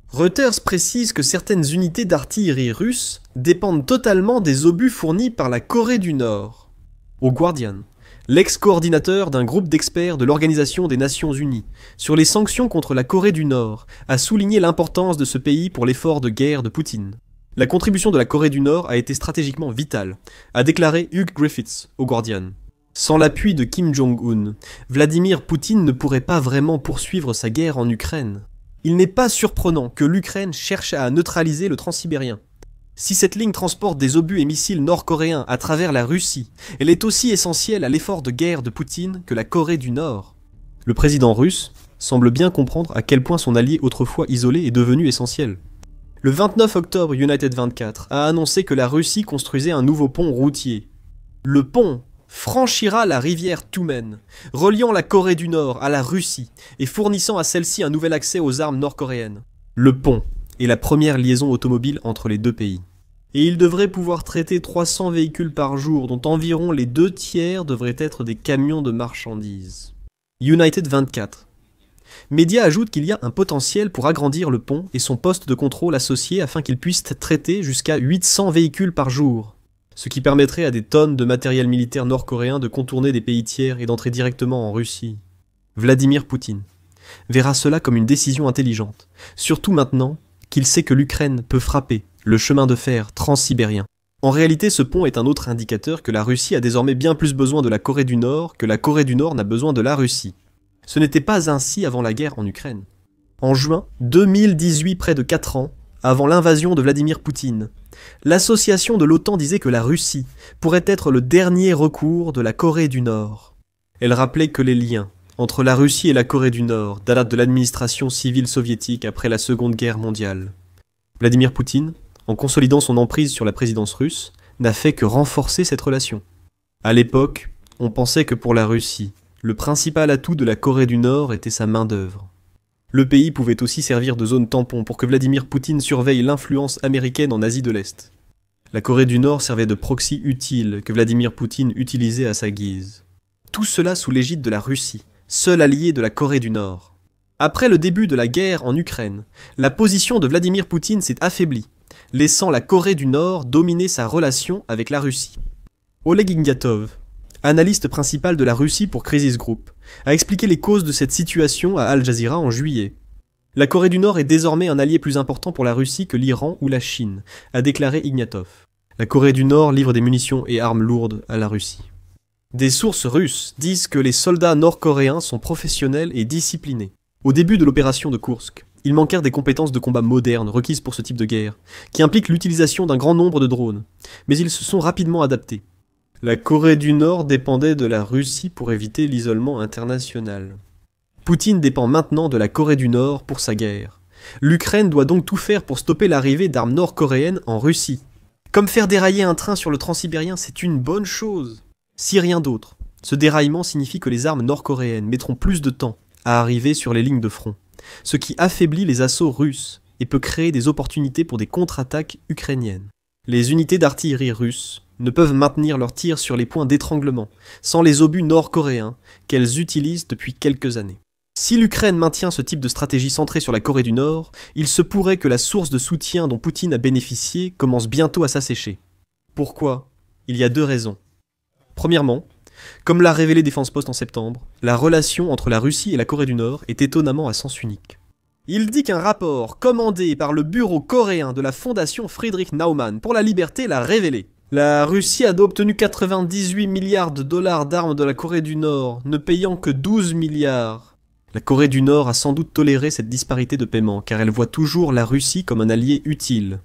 [SPEAKER 1] Reuters précise que certaines unités d'artillerie russes dépendent totalement des obus fournis par la Corée du Nord. Au Guardian, l'ex-coordinateur d'un groupe d'experts de l'Organisation des Nations Unies sur les sanctions contre la Corée du Nord a souligné l'importance de ce pays pour l'effort de guerre de Poutine. La contribution de la Corée du Nord a été stratégiquement vitale, a déclaré Hugh Griffiths au Guardian. Sans l'appui de Kim Jong-un, Vladimir Poutine ne pourrait pas vraiment poursuivre sa guerre en Ukraine. Il n'est pas surprenant que l'Ukraine cherche à neutraliser le transsibérien. Si cette ligne transporte des obus et missiles nord-coréens à travers la Russie, elle est aussi essentielle à l'effort de guerre de Poutine que la Corée du Nord. Le président russe semble bien comprendre à quel point son allié autrefois isolé est devenu essentiel. Le 29 octobre, United 24 a annoncé que la Russie construisait un nouveau pont routier. Le pont franchira la rivière Tumen, reliant la Corée du Nord à la Russie et fournissant à celle-ci un nouvel accès aux armes nord-coréennes. Le pont est la première liaison automobile entre les deux pays. Et il devrait pouvoir traiter 300 véhicules par jour, dont environ les 2/3 devraient être des camions de marchandises. United 24. Média ajoute qu'il y a un potentiel pour agrandir le pont et son poste de contrôle associé afin qu'il puisse traiter jusqu'à 800 véhicules par jour, ce qui permettrait à des tonnes de matériel militaire nord-coréen de contourner des pays tiers et d'entrer directement en Russie. Vladimir Poutine verra cela comme une décision intelligente, surtout maintenant qu'il sait que l'Ukraine peut frapper le chemin de fer transsibérien. En réalité, ce pont est un autre indicateur que la Russie a désormais bien plus besoin de la Corée du Nord que la Corée du Nord n'a besoin de la Russie. Ce n'était pas ainsi avant la guerre en Ukraine. En juin 2018, près de 4 ans, avant l'invasion de Vladimir Poutine, l'association de l'OTAN disait que la Russie pourrait être le dernier recours de la Corée du Nord. Elle rappelait que les liens entre la Russie et la Corée du Nord datent de l'administration civile soviétique après la Seconde Guerre mondiale. Vladimir Poutine, en consolidant son emprise sur la présidence russe, n'a fait que renforcer cette relation. À l'époque, on pensait que pour la Russie, le principal atout de la Corée du Nord était sa main-d'œuvre. Le pays pouvait aussi servir de zone tampon pour que Vladimir Poutine surveille l'influence américaine en Asie de l'Est. La Corée du Nord servait de proxy utile que Vladimir Poutine utilisait à sa guise. Tout cela sous l'égide de la Russie, seul allié de la Corée du Nord. Après le début de la guerre en Ukraine, la position de Vladimir Poutine s'est affaiblie, laissant la Corée du Nord dominer sa relation avec la Russie. Oleg Ignatov, analyste principal de la Russie pour Crisis Group, a expliqué les causes de cette situation à Al Jazeera en juillet. La Corée du Nord est désormais un allié plus important pour la Russie que l'Iran ou la Chine, a déclaré Ignatov. La Corée du Nord livre des munitions et armes lourdes à la Russie. Des sources russes disent que les soldats nord-coréens sont professionnels et disciplinés. Au début de l'opération de Kursk, ils manquèrent des compétences de combat modernes requises pour ce type de guerre, qui implique l'utilisation d'un grand nombre de drones, mais ils se sont rapidement adaptés. La Corée du Nord dépendait de la Russie pour éviter l'isolement international. Poutine dépend maintenant de la Corée du Nord pour sa guerre. L'Ukraine doit donc tout faire pour stopper l'arrivée d'armes nord-coréennes en Russie. Comme faire dérailler un train sur le transsibérien, c'est une bonne chose. Si rien d'autre, ce déraillement signifie que les armes nord-coréennes mettront plus de temps à arriver sur les lignes de front, ce qui affaiblit les assauts russes et peut créer des opportunités pour des contre-attaques ukrainiennes. Les unités d'artillerie russes ne peuvent maintenir leurs tirs sur les points d'étranglement sans les obus nord-coréens qu'elles utilisent depuis quelques années. Si l'Ukraine maintient ce type de stratégie centrée sur la Corée du Nord, il se pourrait que la source de soutien dont Poutine a bénéficié commence bientôt à s'assécher. Pourquoi ? Il y a deux raisons. Premièrement, comme l'a révélé Défense Post en septembre, la relation entre la Russie et la Corée du Nord est étonnamment à sens unique. Il dit qu'un rapport commandé par le bureau coréen de la fondation Friedrich Naumann pour la liberté l'a révélé. La Russie a obtenu 98 milliards de dollars d'armes de la Corée du Nord, ne payant que 12 milliards. La Corée du Nord a sans doute toléré cette disparité de paiement, car elle voit toujours la Russie comme un allié utile.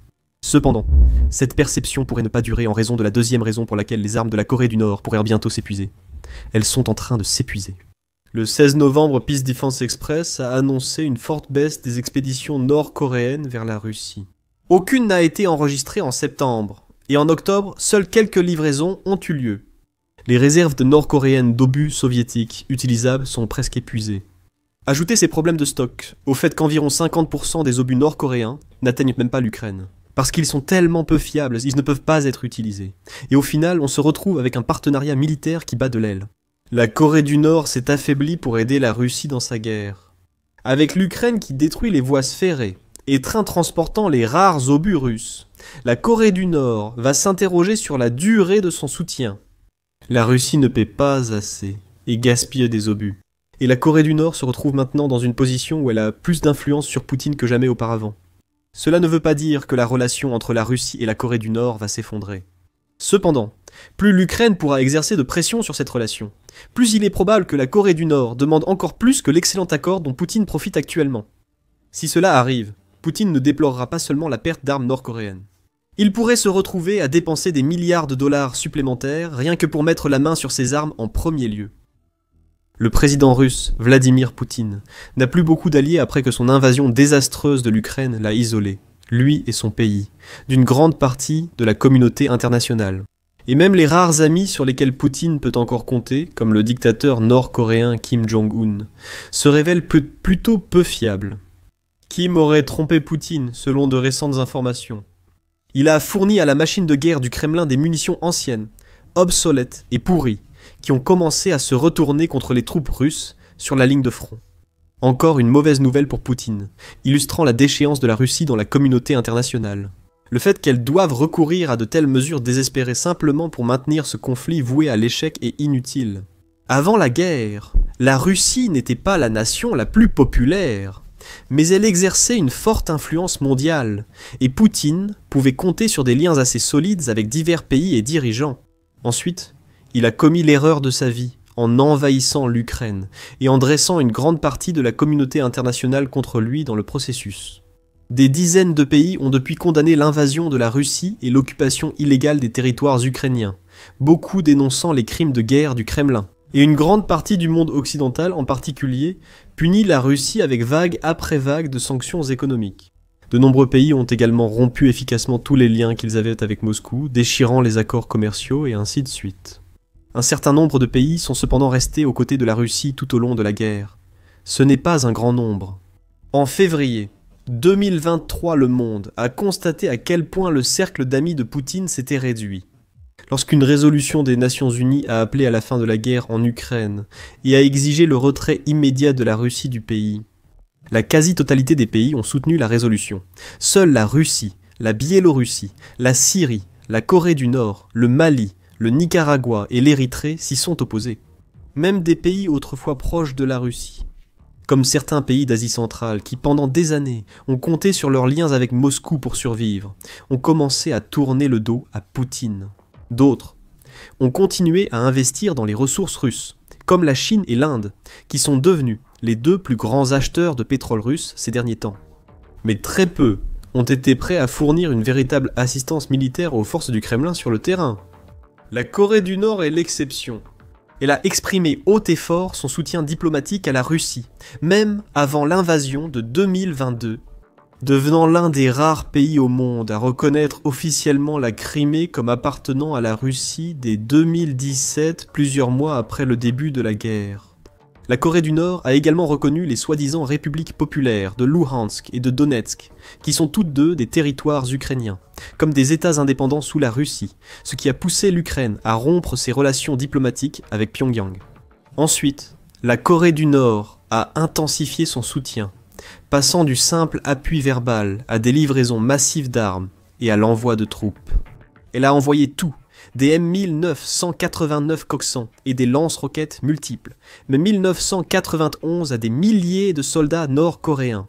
[SPEAKER 1] Cependant, cette perception pourrait ne pas durer en raison de la deuxième raison pour laquelle les armes de la Corée du Nord pourraient bientôt s'épuiser. Elles sont en train de s'épuiser. Le 16 novembre, Peace Defense Express a annoncé une forte baisse des expéditions nord-coréennes vers la Russie. Aucune n'a été enregistrée en septembre, et en octobre, seules quelques livraisons ont eu lieu. Les réserves de nord-coréennes d'obus soviétiques utilisables sont presque épuisées. Ajoutez ces problèmes de stock au fait qu'environ 50% des obus nord-coréens n'atteignent même pas l'Ukraine. Parce qu'ils sont tellement peu fiables, ils ne peuvent pas être utilisés. Et au final, on se retrouve avec un partenariat militaire qui bat de l'aile. La Corée du Nord s'est affaiblie pour aider la Russie dans sa guerre. Avec l'Ukraine qui détruit les voies ferrées et trains transportant les rares obus russes, la Corée du Nord va s'interroger sur la durée de son soutien. La Russie ne paie pas assez et gaspille des obus. Et la Corée du Nord se retrouve maintenant dans une position où elle a plus d'influence sur Poutine que jamais auparavant. Cela ne veut pas dire que la relation entre la Russie et la Corée du Nord va s'effondrer. Cependant, plus l'Ukraine pourra exercer de pression sur cette relation, plus il est probable que la Corée du Nord demande encore plus que l'excellent accord dont Poutine profite actuellement. Si cela arrive, Poutine ne déplorera pas seulement la perte d'armes nord-coréennes. Il pourrait se retrouver à dépenser des milliards de dollars supplémentaires rien que pour mettre la main sur ces armes en premier lieu. Le président russe, Vladimir Poutine, n'a plus beaucoup d'alliés après que son invasion désastreuse de l'Ukraine l'a isolé, lui et son pays, d'une grande partie de la communauté internationale. Et même les rares amis sur lesquels Poutine peut encore compter, comme le dictateur nord-coréen Kim Jong-un, se révèlent plutôt peu fiables. Kim aurait trompé Poutine, selon de récentes informations. Il a fourni à la machine de guerre du Kremlin des munitions anciennes, obsolètes et pourries, qui ont commencé à se retourner contre les troupes russes sur la ligne de front. Encore une mauvaise nouvelle pour Poutine, illustrant la déchéance de la Russie dans la communauté internationale. Le fait qu'elle doive recourir à de telles mesures désespérées simplement pour maintenir ce conflit voué à l'échec est inutile. Avant la guerre, la Russie n'était pas la nation la plus populaire, mais elle exerçait une forte influence mondiale, et Poutine pouvait compter sur des liens assez solides avec divers pays et dirigeants. Ensuite, il a commis l'erreur de sa vie en envahissant l'Ukraine et en dressant une grande partie de la communauté internationale contre lui dans le processus. Des dizaines de pays ont depuis condamné l'invasion de la Russie et l'occupation illégale des territoires ukrainiens, beaucoup dénonçant les crimes de guerre du Kremlin. Et une grande partie du monde occidental en particulier punit la Russie avec vague après vague de sanctions économiques. De nombreux pays ont également rompu efficacement tous les liens qu'ils avaient avec Moscou, déchirant les accords commerciaux et ainsi de suite. Un certain nombre de pays sont cependant restés aux côtés de la Russie tout au long de la guerre. Ce n'est pas un grand nombre. En février 2023, Le Monde a constaté à quel point le cercle d'amis de Poutine s'était réduit. Lorsqu'une résolution des Nations Unies a appelé à la fin de la guerre en Ukraine et a exigé le retrait immédiat de la Russie du pays, la quasi-totalité des pays ont soutenu la résolution. Seule la Russie, la Biélorussie, la Syrie, la Corée du Nord, le Mali, le Nicaragua et l'Érythrée s'y sont opposés. Même des pays autrefois proches de la Russie, comme certains pays d'Asie centrale qui, pendant des années, ont compté sur leurs liens avec Moscou pour survivre, ont commencé à tourner le dos à Poutine. D'autres ont continué à investir dans les ressources russes, comme la Chine et l'Inde, qui sont devenus les deux plus grands acheteurs de pétrole russe ces derniers temps. Mais très peu ont été prêts à fournir une véritable assistance militaire aux forces du Kremlin sur le terrain. La Corée du Nord est l'exception. Elle a exprimé haut et fort son soutien diplomatique à la Russie, même avant l'invasion de 2022, devenant l'un des rares pays au monde à reconnaître officiellement la Crimée comme appartenant à la Russie dès 2017, plusieurs mois après le début de la guerre. La Corée du Nord a également reconnu les soi-disant républiques populaires de Luhansk et de Donetsk, qui sont toutes deux des territoires ukrainiens, comme des États indépendants sous la Russie, ce qui a poussé l'Ukraine à rompre ses relations diplomatiques avec Pyongyang. Ensuite, la Corée du Nord a intensifié son soutien, passant du simple appui verbal à des livraisons massives d'armes et à l'envoi de troupes. Elle a envoyé tout, des M1989 Coxsand et des lance-roquettes multiples, mais 1991 à des milliers de soldats nord-coréens,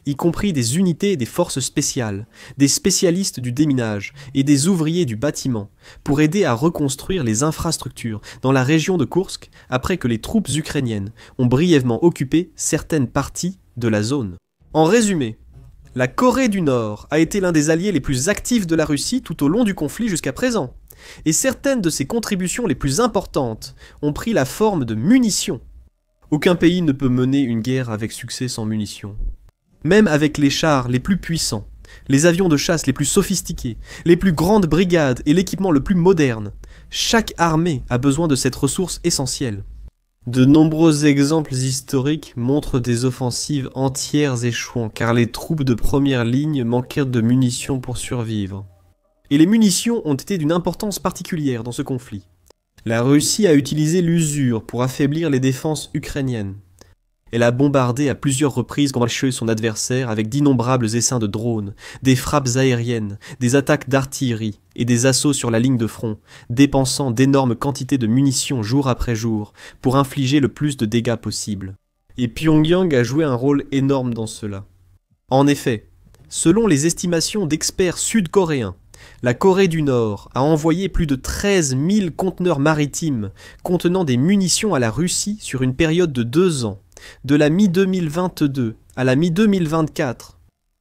[SPEAKER 1] y compris des unités des forces spéciales, des spécialistes du déminage et des ouvriers du bâtiment, pour aider à reconstruire les infrastructures dans la région de Koursk après que les troupes ukrainiennes ont brièvement occupé certaines parties de la zone. En résumé, la Corée du Nord a été l'un des alliés les plus actifs de la Russie tout au long du conflit jusqu'à présent. Et certaines de ses contributions les plus importantes ont pris la forme de munitions. Aucun pays ne peut mener une guerre avec succès sans munitions. Même avec les chars les plus puissants, les avions de chasse les plus sophistiqués, les plus grandes brigades et l'équipement le plus moderne, chaque armée a besoin de cette ressource essentielle. De nombreux exemples historiques montrent des offensives entières échouant car les troupes de première ligne manquèrent de munitions pour survivre. Et les munitions ont été d'une importance particulière dans ce conflit. La Russie a utilisé l'usure pour affaiblir les défenses ukrainiennes. Elle a bombardé à plusieurs reprises contre son adversaire avec d'innombrables essaims de drones, des frappes aériennes, des attaques d'artillerie et des assauts sur la ligne de front, dépensant d'énormes quantités de munitions jour après jour pour infliger le plus de dégâts possible. Et Pyongyang a joué un rôle énorme dans cela. En effet, selon les estimations d'experts sud-coréens, la Corée du Nord a envoyé plus de 13 000 conteneurs maritimes contenant des munitions à la Russie sur une période de 2 ans, de la mi-2022 à la mi-2024,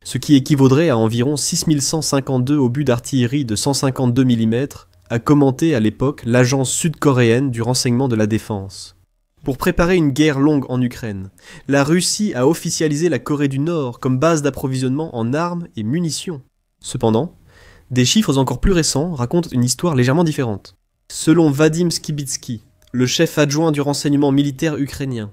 [SPEAKER 1] ce qui équivaudrait à environ 6152 obus d'artillerie de 152 mm, a commenté à l'époque l'agence sud-coréenne du renseignement de la défense. Pour préparer une guerre longue en Ukraine, la Russie a officialisé la Corée du Nord comme base d'approvisionnement en armes et munitions. Cependant, des chiffres encore plus récents racontent une histoire légèrement différente. Selon Vadim Skibitsky, le chef adjoint du renseignement militaire ukrainien,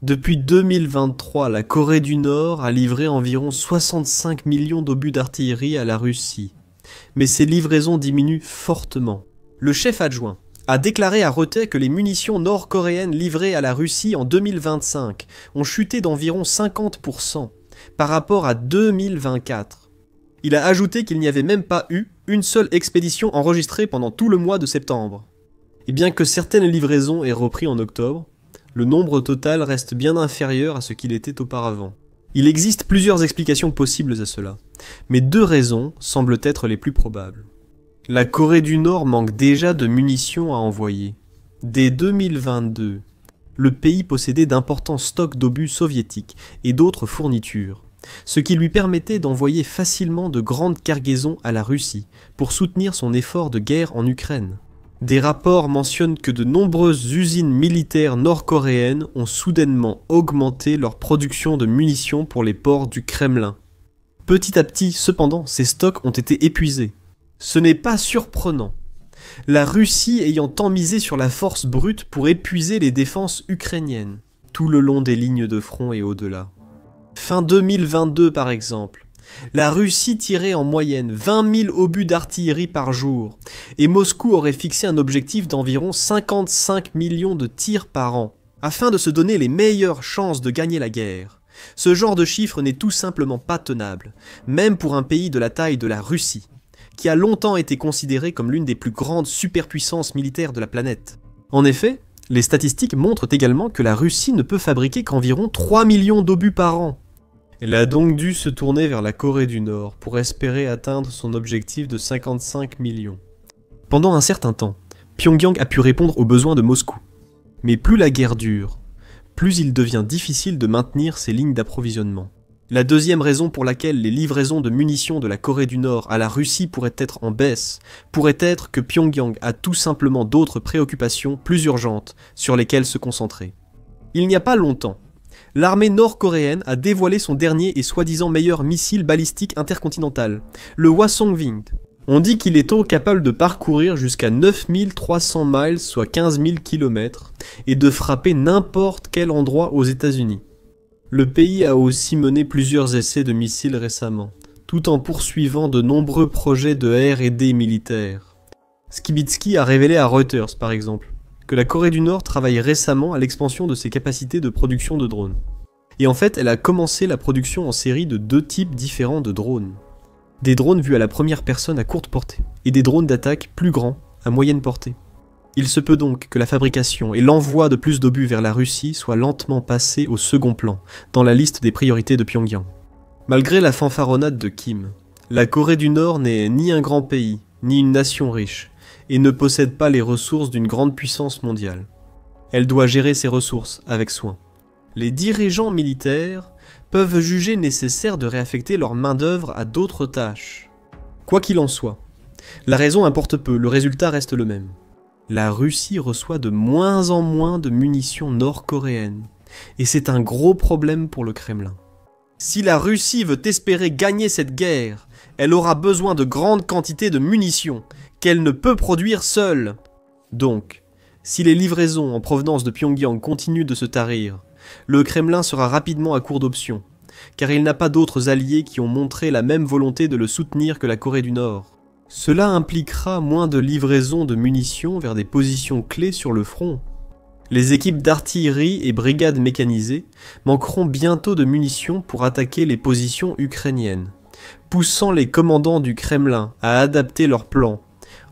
[SPEAKER 1] depuis 2023, la Corée du Nord a livré environ 65 millions d'obus d'artillerie à la Russie. Mais ces livraisons diminuent fortement. Le chef adjoint a déclaré à Reuters que les munitions nord-coréennes livrées à la Russie en 2025 ont chuté d'environ 50% par rapport à 2024. Il a ajouté qu'il n'y avait même pas eu une seule expédition enregistrée pendant tout le mois de septembre. Et bien que certaines livraisons aient repris en octobre, le nombre total reste bien inférieur à ce qu'il était auparavant. Il existe plusieurs explications possibles à cela, mais 2 raisons semblent être les plus probables. La Corée du Nord manque déjà de munitions à envoyer. Dès 2022, le pays possédait d'importants stocks d'obus soviétiques et d'autres fournitures, ce qui lui permettait d'envoyer facilement de grandes cargaisons à la Russie pour soutenir son effort de guerre en Ukraine. Des rapports mentionnent que de nombreuses usines militaires nord-coréennes ont soudainement augmenté leur production de munitions pour les ports du Kremlin. Petit à petit, cependant, ces stocks ont été épuisés. Ce n'est pas surprenant, la Russie ayant tant misé sur la force brute pour épuiser les défenses ukrainiennes, tout le long des lignes de front et au-delà. Fin 2022 par exemple, la Russie tirait en moyenne 20 000 obus d'artillerie par jour, et Moscou aurait fixé un objectif d'environ 55 millions de tirs par an, afin de se donner les meilleures chances de gagner la guerre. Ce genre de chiffre n'est tout simplement pas tenable, même pour un pays de la taille de la Russie, qui a longtemps été considéré comme l'une des plus grandes superpuissances militaires de la planète. En effet, Les statistiques montrent également que la Russie ne peut fabriquer qu'environ 3 millions d'obus par an. Elle a donc dû se tourner vers la Corée du Nord pour espérer atteindre son objectif de 55 millions. Pendant un certain temps, Pyongyang a pu répondre aux besoins de Moscou. Mais plus la guerre dure, plus il devient difficile de maintenir ces lignes d'approvisionnement. La deuxième raison pour laquelle les livraisons de munitions de la Corée du Nord à la Russie pourraient être en baisse, pourrait être que Pyongyang a tout simplement d'autres préoccupations plus urgentes sur lesquelles se concentrer. Il n'y a pas longtemps, l'armée nord-coréenne a dévoilé son dernier et soi-disant meilleur missile balistique intercontinental, le Hwasong-Wing. On dit qu'il est capable de parcourir jusqu'à 9300 miles, soit 15 000 km, et de frapper n'importe quel endroit aux États-Unis. Le pays a aussi mené plusieurs essais de missiles récemment, tout en poursuivant de nombreux projets de R&D militaires. Skibitsky a révélé à Reuters, par exemple, que la Corée du Nord travaille récemment à l'expansion de ses capacités de production de drones. Et en fait, elle a commencé la production en série de 2 types différents de drones. Des drones vus à la première personne à courte portée, et des drones d'attaque plus grands, à moyenne portée. Il se peut donc que la fabrication et l'envoi de plus d'obus vers la Russie soient lentement passés au second plan, dans la liste des priorités de Pyongyang. Malgré la fanfaronnade de Kim, la Corée du Nord n'est ni un grand pays, ni une nation riche, et ne possède pas les ressources d'une grande puissance mondiale. Elle doit gérer ses ressources avec soin. Les dirigeants militaires peuvent juger nécessaire de réaffecter leur main-d'œuvre à d'autres tâches. Quoi qu'il en soit, la raison importe peu, le résultat reste le même. La Russie reçoit de moins en moins de munitions nord-coréennes, et c'est un gros problème pour le Kremlin. Si la Russie veut espérer gagner cette guerre, elle aura besoin de grandes quantités de munitions, qu'elle ne peut produire seule. Donc, si les livraisons en provenance de Pyongyang continuent de se tarir, le Kremlin sera rapidement à court d'options, car il n'a pas d'autres alliés qui ont montré la même volonté de le soutenir que la Corée du Nord. Cela impliquera moins de livraisons de munitions vers des positions clés sur le front. Les équipes d'artillerie et brigades mécanisées manqueront bientôt de munitions pour attaquer les positions ukrainiennes, poussant les commandants du Kremlin à adapter leurs plans,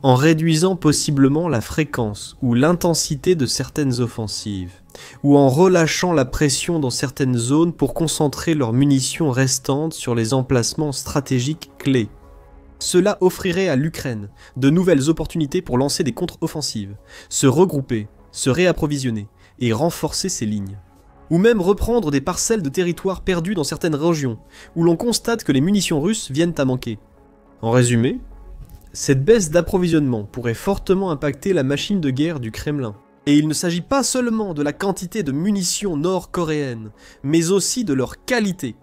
[SPEAKER 1] en réduisant possiblement la fréquence ou l'intensité de certaines offensives, ou en relâchant la pression dans certaines zones pour concentrer leurs munitions restantes sur les emplacements stratégiques clés. Cela offrirait à l'Ukraine de nouvelles opportunités pour lancer des contre-offensives, se regrouper, se réapprovisionner et renforcer ses lignes. Ou même reprendre des parcelles de territoire perdues dans certaines régions, où l'on constate que les munitions russes viennent à manquer. En résumé, cette baisse d'approvisionnement pourrait fortement impacter la machine de guerre du Kremlin. Et il ne s'agit pas seulement de la quantité de munitions nord-coréennes, mais aussi de leur qualité.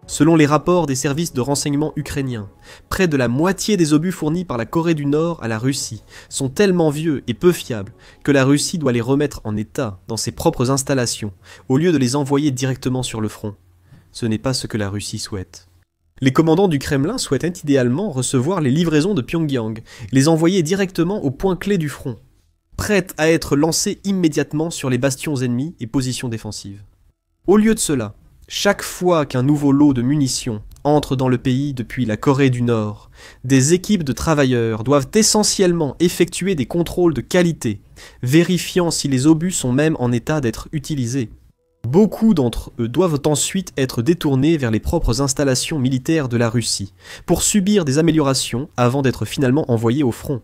[SPEAKER 1] Selon les rapports des services de renseignement ukrainiens, près de la moitié des obus fournis par la Corée du Nord à la Russie sont tellement vieux et peu fiables que la Russie doit les remettre en état dans ses propres installations, au lieu de les envoyer directement sur le front. Ce n'est pas ce que la Russie souhaite. Les commandants du Kremlin souhaitent idéalement recevoir les livraisons de Pyongyang, les envoyer directement au point clé du front, prêtes à être lancées immédiatement sur les bastions ennemis et positions défensives. Au lieu de cela, chaque fois qu'un nouveau lot de munitions entre dans le pays depuis la Corée du Nord, des équipes de travailleurs doivent essentiellement effectuer des contrôles de qualité, vérifiant si les obus sont même en état d'être utilisés. Beaucoup d'entre eux doivent ensuite être détournés vers les propres installations militaires de la Russie, pour subir des améliorations avant d'être finalement envoyés au front.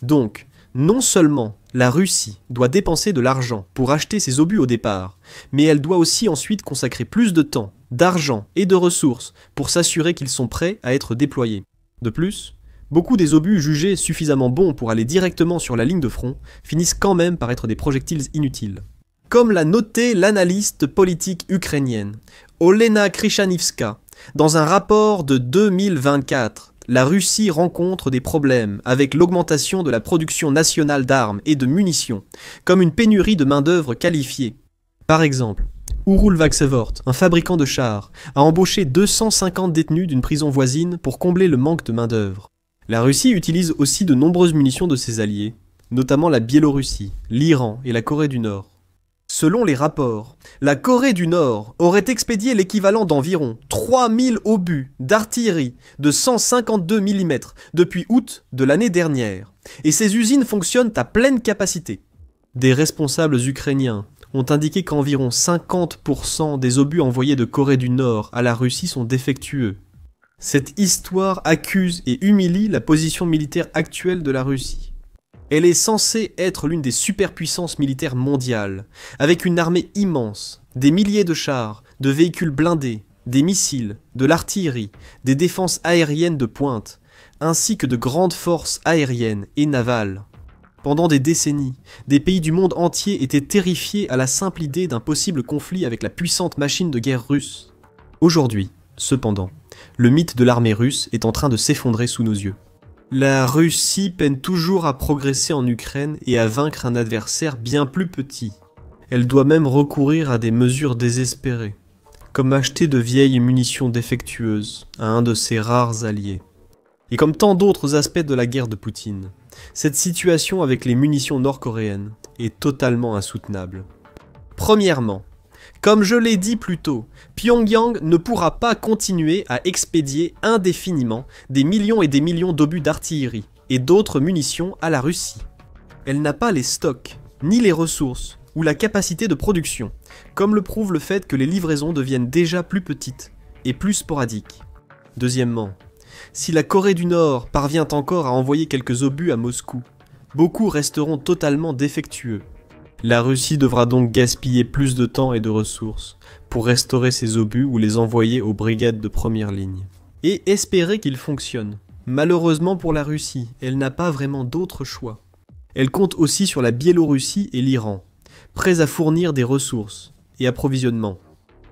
[SPEAKER 1] Donc, non seulement la Russie doit dépenser de l'argent pour acheter ses obus au départ, mais elle doit aussi ensuite consacrer plus de temps, d'argent et de ressources pour s'assurer qu'ils sont prêts à être déployés. De plus, beaucoup des obus jugés suffisamment bons pour aller directement sur la ligne de front finissent quand même par être des projectiles inutiles. Comme l'a noté l'analyste politique ukrainienne Olena Krishanivska dans un rapport de 2024, la Russie rencontre des problèmes avec l'augmentation de la production nationale d'armes et de munitions, comme une pénurie de main-d'œuvre qualifiée. Par exemple, Urul-Vaxevort, un fabricant de chars, a embauché 250 détenus d'une prison voisine pour combler le manque de main-d'œuvre. La Russie utilise aussi de nombreuses munitions de ses alliés, notamment la Biélorussie, l'Iran et la Corée du Nord. Selon les rapports, la Corée du Nord aurait expédié l'équivalent d'environ 3000 obus d'artillerie de 152 mm depuis août de l'année dernière, et ces usines fonctionnent à pleine capacité. Des responsables ukrainiens ont indiqué qu'environ 50% des obus envoyés de Corée du Nord à la Russie sont défectueux. Cette histoire accuse et humilie la position militaire actuelle de la Russie. Elle est censée être l'une des superpuissances militaires mondiales, avec une armée immense, des milliers de chars, de véhicules blindés, des missiles, de l'artillerie, des défenses aériennes de pointe, ainsi que de grandes forces aériennes et navales. Pendant des décennies, des pays du monde entier étaient terrifiés à la simple idée d'un possible conflit avec la puissante machine de guerre russe. Aujourd'hui, cependant, le mythe de l'armée russe est en train de s'effondrer sous nos yeux. La Russie peine toujours à progresser en Ukraine et à vaincre un adversaire bien plus petit. Elle doit même recourir à des mesures désespérées, comme acheter de vieilles munitions défectueuses à un de ses rares alliés. Et comme tant d'autres aspects de la guerre de Poutine, cette situation avec les munitions nord-coréennes est totalement insoutenable. Premièrement, comme je l'ai dit plus tôt, Pyongyang ne pourra pas continuer à expédier indéfiniment des millions et des millions d'obus d'artillerie et d'autres munitions à la Russie. Elle n'a pas les stocks, ni les ressources, ou la capacité de production, comme le prouve le fait que les livraisons deviennent déjà plus petites et plus sporadiques. Deuxièmement, si la Corée du Nord parvient encore à envoyer quelques obus à Moscou, beaucoup resteront totalement défectueux. La Russie devra donc gaspiller plus de temps et de ressources pour restaurer ces obus ou les envoyer aux brigades de première ligne. Et espérer qu'ils fonctionnent. Malheureusement pour la Russie, elle n'a pas vraiment d'autre choix. Elle compte aussi sur la Biélorussie et l'Iran, prêts à fournir des ressources et approvisionnements.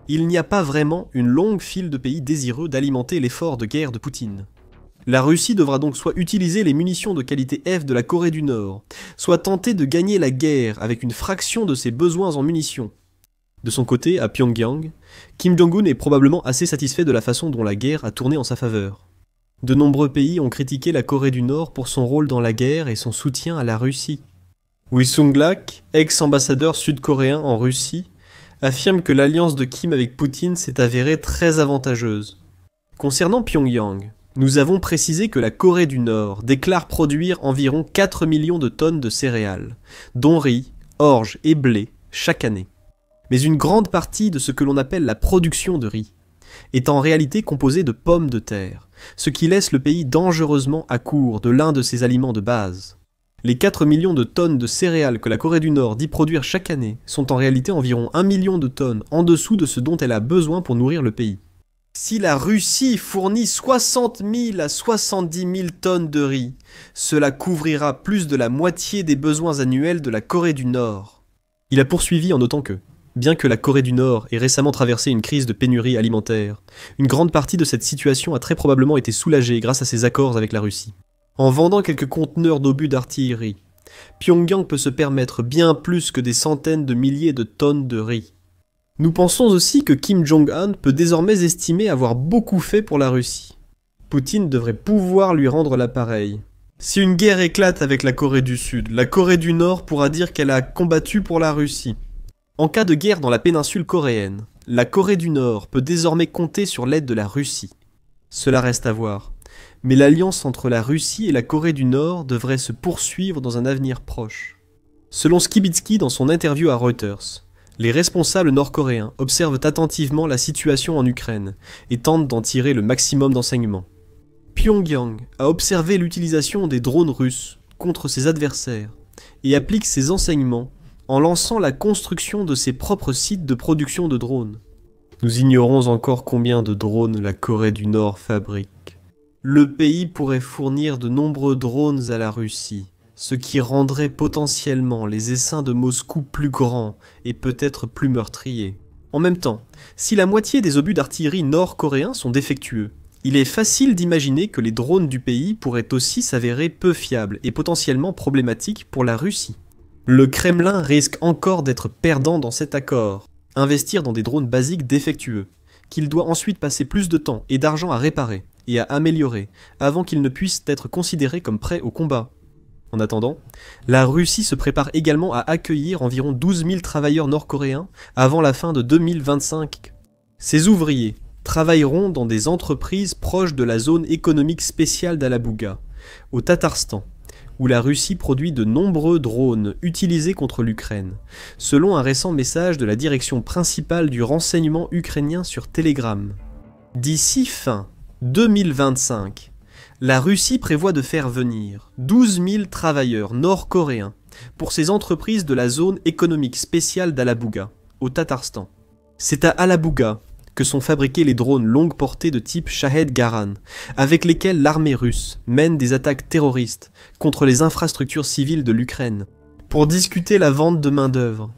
[SPEAKER 1] Il n'y a pas vraiment une longue file de pays désireux d'alimenter l'effort de guerre de Poutine. La Russie devra donc soit utiliser les munitions de qualité F de la Corée du Nord, soit tenter de gagner la guerre avec une fraction de ses besoins en munitions. De son côté, à Pyongyang, Kim Jong-un est probablement assez satisfait de la façon dont la guerre a tourné en sa faveur. De nombreux pays ont critiqué la Corée du Nord pour son rôle dans la guerre et son soutien à la Russie. Wi Sung-lak, ex-ambassadeur sud-coréen en Russie, affirme que l'alliance de Kim avec Poutine s'est avérée très avantageuse. Concernant Pyongyang, nous avons précisé que la Corée du Nord déclare produire environ 4 millions de tonnes de céréales, dont riz, orge et blé, chaque année. Mais une grande partie de ce que l'on appelle la production de riz est en réalité composée de pommes de terre, ce qui laisse le pays dangereusement à court de l'un de ses aliments de base. Les 4 millions de tonnes de céréales que la Corée du Nord dit produire chaque année sont en réalité environ 1 million de tonnes en dessous de ce dont elle a besoin pour nourrir le pays. Si la Russie fournit 60 000 à 70 000 tonnes de riz, cela couvrira plus de la moitié des besoins annuels de la Corée du Nord. Il a poursuivi en notant que, bien que la Corée du Nord ait récemment traversé une crise de pénurie alimentaire, une grande partie de cette situation a très probablement été soulagée grâce à ses accords avec la Russie. En vendant quelques conteneurs d'obus d'artillerie, Pyongyang peut se permettre bien plus que des centaines de milliers de tonnes de riz. Nous pensons aussi que Kim Jong-un peut désormais estimer avoir beaucoup fait pour la Russie. Poutine devrait pouvoir lui rendre l'appareil. Si une guerre éclate avec la Corée du Sud, la Corée du Nord pourra dire qu'elle a combattu pour la Russie. En cas de guerre dans la péninsule coréenne, la Corée du Nord peut désormais compter sur l'aide de la Russie. Cela reste à voir. Mais l'alliance entre la Russie et la Corée du Nord devrait se poursuivre dans un avenir proche. Selon Skibitsky dans son interview à Reuters, les responsables nord-coréens observent attentivement la situation en Ukraine et tentent d'en tirer le maximum d'enseignements. Pyongyang a observé l'utilisation des drones russes contre ses adversaires et applique ces enseignements en lançant la construction de ses propres sites de production de drones. Nous ignorons encore combien de drones la Corée du Nord fabrique. Le pays pourrait fournir de nombreux drones à la Russie, ce qui rendrait potentiellement les essaims de Moscou plus grands et peut-être plus meurtriers. En même temps, si la moitié des obus d'artillerie nord-coréens sont défectueux, il est facile d'imaginer que les drones du pays pourraient aussi s'avérer peu fiables et potentiellement problématiques pour la Russie. Le Kremlin risque encore d'être perdant dans cet accord. Investir dans des drones basiques défectueux, qu'il doit ensuite passer plus de temps et d'argent à réparer et à améliorer avant qu'ils ne puissent être considérés comme prêts au combat. En attendant, la Russie se prépare également à accueillir environ 12 000 travailleurs nord-coréens avant la fin de 2025. Ces ouvriers travailleront dans des entreprises proches de la zone économique spéciale d'Alabouga, au Tatarstan, où la Russie produit de nombreux drones utilisés contre l'Ukraine, selon un récent message de la direction principale du renseignement ukrainien sur Telegram. D'ici fin 2025, la Russie prévoit de faire venir 12 000 travailleurs nord-coréens pour ses entreprises de la zone économique spéciale d'Alabouga, au Tatarstan. C'est à Alabouga que sont fabriqués les drones longue portée de type Shahed Garan, avec lesquels l'armée russe mène des attaques terroristes contre les infrastructures civiles de l'Ukraine, pour discuter la vente de main-d'œuvre.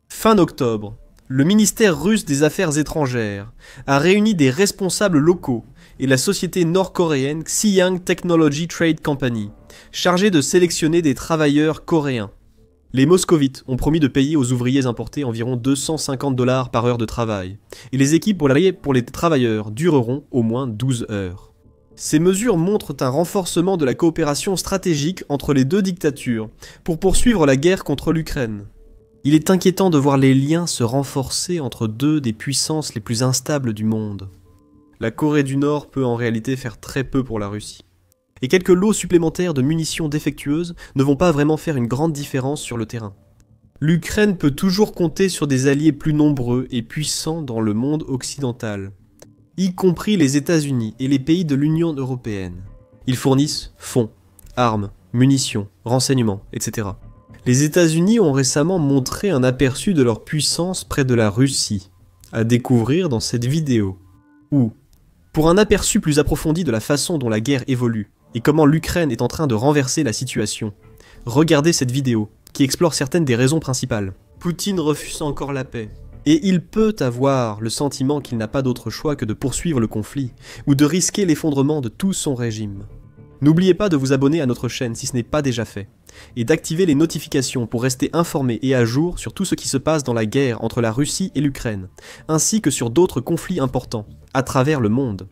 [SPEAKER 1] Fin octobre, le ministère russe des Affaires étrangères a réuni des responsables locaux et la société nord-coréenne Xiyang Technology Trade Company, chargée de sélectionner des travailleurs coréens. Les moscovites ont promis de payer aux ouvriers importés environ 250 $ par heure de travail, et les équipes pour les travailleurs dureront au moins 12 heures. Ces mesures montrent un renforcement de la coopération stratégique entre les deux dictatures pour poursuivre la guerre contre l'Ukraine. Il est inquiétant de voir les liens se renforcer entre deux des puissances les plus instables du monde. La Corée du Nord peut en réalité faire très peu pour la Russie. Et quelques lots supplémentaires de munitions défectueuses ne vont pas vraiment faire une grande différence sur le terrain. L'Ukraine peut toujours compter sur des alliés plus nombreux et puissants dans le monde occidental, y compris les États-Unis et les pays de l'Union européenne. Ils fournissent fonds, armes, munitions, renseignements, etc. Les États-Unis ont récemment montré un aperçu de leur puissance près de la Russie, à découvrir dans cette vidéo, où, pour un aperçu plus approfondi de la façon dont la guerre évolue, et comment l'Ukraine est en train de renverser la situation, regardez cette vidéo, qui explore certaines des raisons principales. Poutine refuse encore la paix, et il peut avoir le sentiment qu'il n'a pas d'autre choix que de poursuivre le conflit, ou de risquer l'effondrement de tout son régime. N'oubliez pas de vous abonner à notre chaîne si ce n'est pas déjà fait, et d'activer les notifications pour rester informé et à jour sur tout ce qui se passe dans la guerre entre la Russie et l'Ukraine, ainsi que sur d'autres conflits importants, à travers le monde.